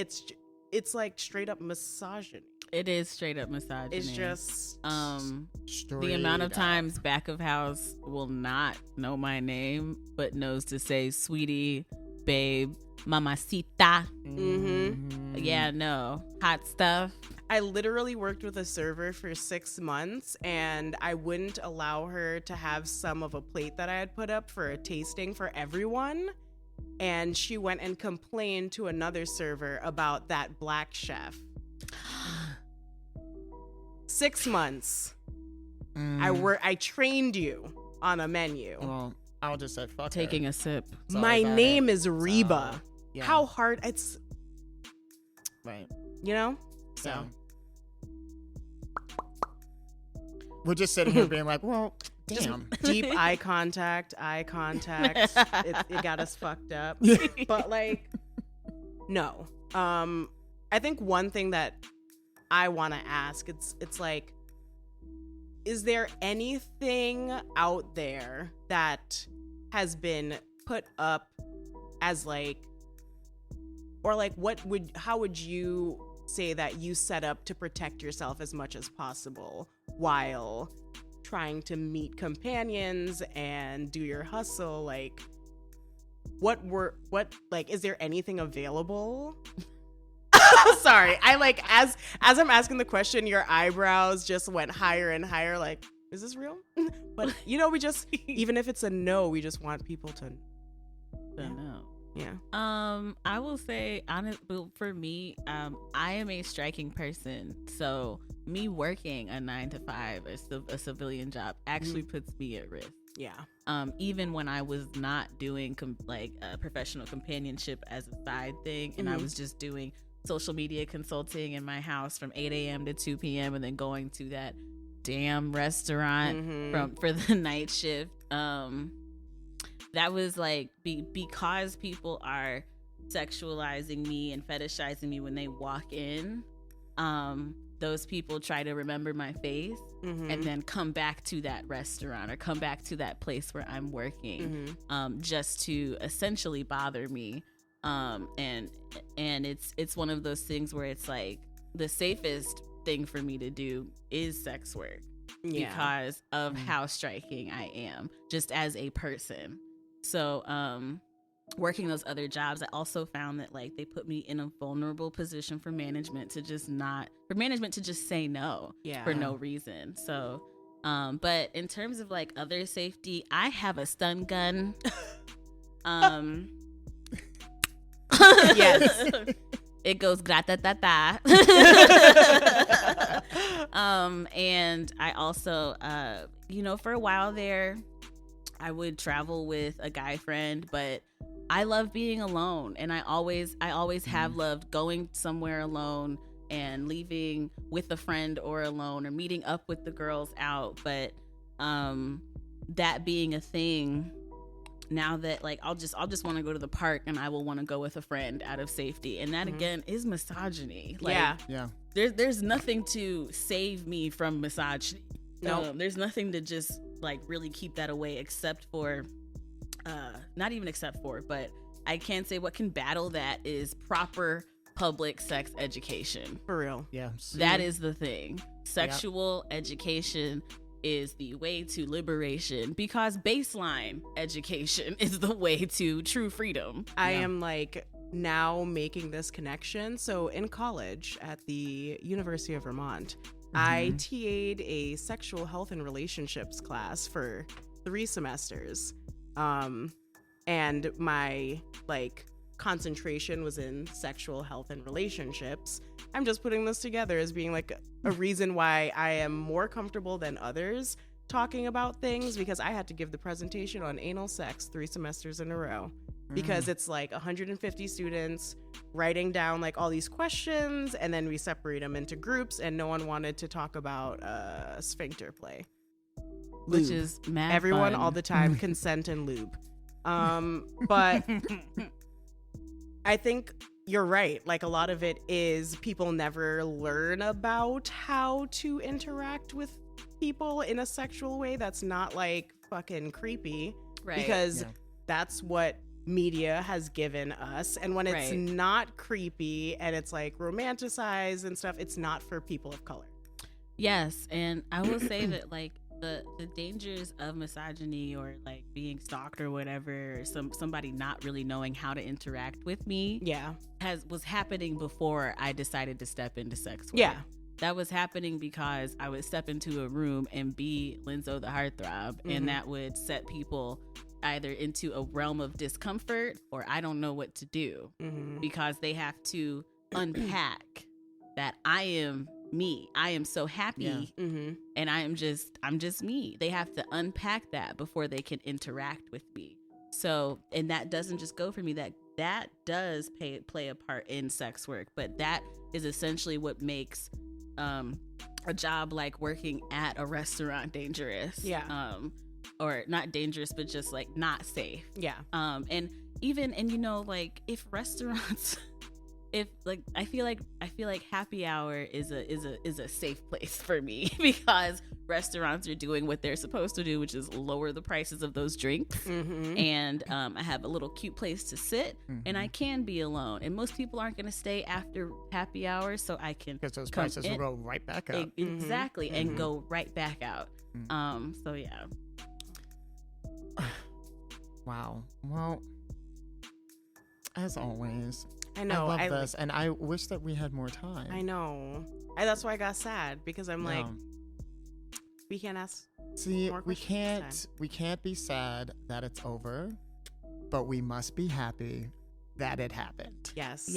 it's like straight up misogyny. It is straight up misogyny. It's just the amount of times back of house will not know my name but knows to say sweetie, babe, mamacita. Yeah, no. Hot stuff. I literally worked with a server for 6 months and I wouldn't allow her to have some of a plate that I had put up for a tasting for everyone. And she went and complained to another server about that black chef. 6 months. I trained you on a menu. Well, I'll just say fuck taking her. A sip. My name is Reba. Yeah. How hard it's right. You know? So yeah. We're just sitting here being like, well, damn. Deep eye contact. It got us fucked up. But like, no. I think one thing that I want to ask, it's like, is there anything out there that has been put up as like, or like how would you say that you set up to protect yourself as much as possible while trying to meet companions and do your hustle? Like, what is there anything available? Sorry, I like as I'm asking the question, your eyebrows just went higher and higher. Like, is this real? But we just, even if it's a no, we just want people to know. Yeah. I will say, for me, I am a striking person. So me working a 9 to 5, a civilian job, actually puts me at risk. Yeah. Even when I was not doing professional companionship as a side thing, and I was just doing social media consulting in my house from 8 a.m. to 2 p.m. and then going to that damn restaurant for the night shift. That was like because people are sexualizing me and fetishizing me when they walk in. those people try to remember my face and then come back to that restaurant or come back to that place where I'm working just to essentially bother me. And it's one of those things where it's like the safest thing for me to do is sex work because of how striking I am just as a person. So working those other jobs, I also found that like they put me in a vulnerable position for management to just say no for no reason. So but in terms of like other safety, I have a stun gun. Yes. It goes grata-ta-ta. And I also, for a while there, I would travel with a guy friend, but I love being alone. And I always have loved going somewhere alone and leaving with a friend or alone or meeting up with the girls out. But that being a thing, now that like I'll just want to go to the park and I will want to go with a friend out of safety, and that again is misogyny. Like, there's nothing to save me from misogyny. No, there's nothing to just like really keep that away except for not even except for, but I can say what can battle that is proper public sex education. For real. Yeah. That is the thing. Sexual education is the way to liberation, because baseline education is the way to true freedom. I am like now making this connection. So in college at the University of Vermont, I TA'd a sexual health and relationships class for 3 semesters. And my like concentration was in sexual health and relationships. I'm just putting this together as being like a reason why I am more comfortable than others talking about things, because I had to give the presentation on anal sex 3 semesters in a row, because it's like 150 students writing down like all these questions, and then we separate them into groups, and no one wanted to talk about sphincter play, which is mad everyone fun. all the time, consent and lube. But I think you're right. Like a lot of it is people never learn about how to interact with people in a sexual way that's not like fucking creepy, right? Because that's what media has given us. And when it's not creepy and it's like romanticized and stuff, it's not for people of color. Yes. And I will say that like the dangers of misogyny or like being stalked or whatever, somebody not really knowing how to interact with me was happening before I decided to step into sex work. Yeah. That was happening because I would step into a room and be Linzo the heartthrob, and that would set people either into a realm of discomfort or I don't know what to do, because they have to unpack that I am me. I am so happy and I'm just me. They have to unpack that before they can interact with me. So, and that doesn't just go for me. That does play a part in sex work, but that is essentially what makes a job like working at a restaurant dangerous. Or not dangerous, but just like not safe. And like if restaurants if like I feel like happy hour is a safe place for me, because restaurants are doing what they're supposed to do, which is lower the prices of those drinks, and I have a little cute place to sit, and I can be alone, and most people aren't going to stay after happy hour, so I can, because those prices will go right back up. Exactly. And go right back out. So yeah. Wow. Well, as always, I know. I love this, and I wish that we had more time. I know. That's why I got sad, because I'm like, we can't ask. See, we can't be sad that it's over, but we must be happy that it happened. Yes.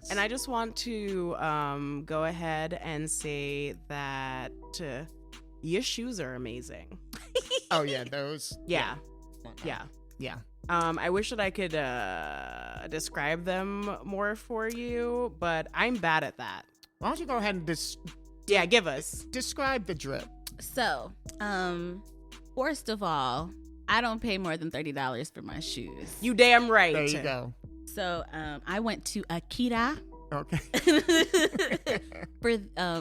And I just want to go ahead and say that your shoes are amazing. Oh yeah, those. Yeah. I wish that I could describe them more for you, but I'm bad at that. Why don't you go ahead and give us. Describe the drip. So, first of all, I don't pay more than $30 for my shoes. You damn right. There you go. So, I went to Akira Okay.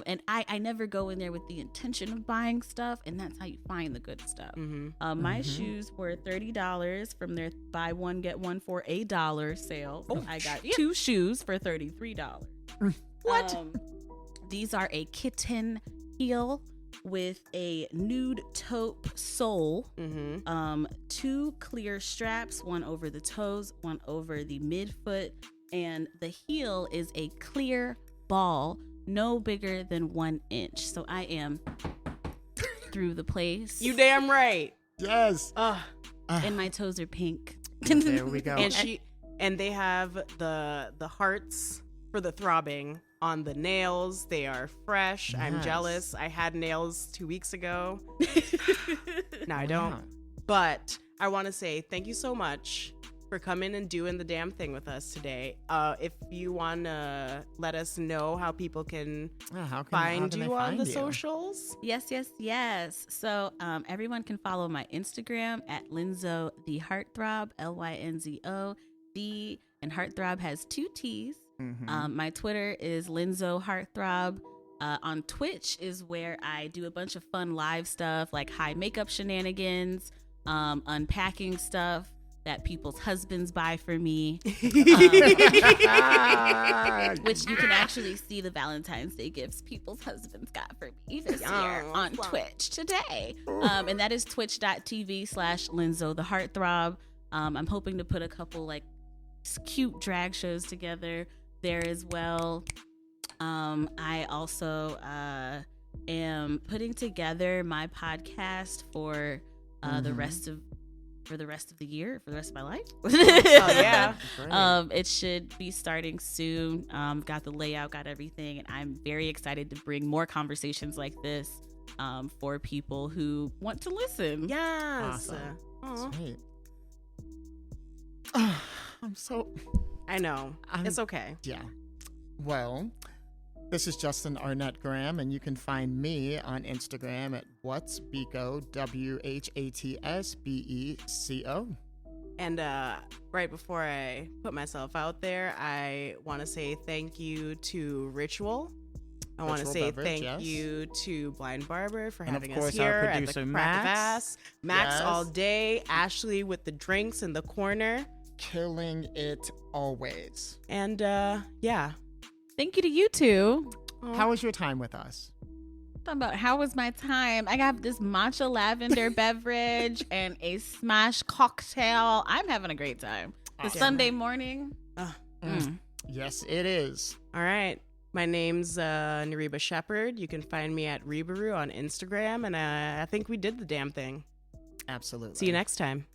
And I never go in there with the intention of buying stuff, and that's how you find the good stuff. My shoes were $30 from their buy one get one for $1 sale. So I got 2 shoes for $33. What? These are a kitten heel with a nude taupe sole, 2 clear straps, one over the toes, one over the midfoot, and the heel is a clear ball no bigger than 1 inch. So I am through the place. You damn right. Yes. And my toes are pink. There we go. And they have the hearts for the throbbing on the nails. They are fresh. Yes. I'm jealous. I had nails 2 weeks ago. Now I don't. But I want to say thank you so much for coming and doing the damn thing with us today. If you want to let us know how people can find you on the socials. Yes. So everyone can follow my Instagram at Linzo the Heartthrob, LYNZO. The and Heartthrob has 2 T's. My Twitter is Linzo Heartthrob. On Twitch is where I do a bunch of fun live stuff like high makeup shenanigans, unpacking stuff that people's husbands buy for me, which you can actually see the Valentine's Day gifts people's husbands got for me this year on Twitch today. And that is twitch.tv/Linzo the Heartthrob. I'm hoping to put a couple like cute drag shows together there as well. I also am putting together my podcast for the rest of the year, for the rest of my life. It should be starting soon. Got the layout, got everything, and I'm very excited to bring more conversations like this for people who want to listen. Yes. Awesome. Sweet. I know. It's okay. Yeah. Well, this is Justin Arnett Graham, and you can find me on Instagram at whatsbeco, WHATSBECO. And right before I put myself out there, I want to say thank you to Ritual. I want to say thank you to Blind Barber for having us here at the Crack of Ass. Max all day. Ashley with the drinks in the corner. Killing it always. And thank you to you two. How was your time with us? Talking about how was my time? I got this matcha lavender beverage and a smash cocktail. I'm having a great time. Awesome. The Sunday morning. Yes, it is. All right. My name's Nariba Shepherd. You can find me at Rebaru on Instagram. And I think we did the damn thing. Absolutely. See you next time.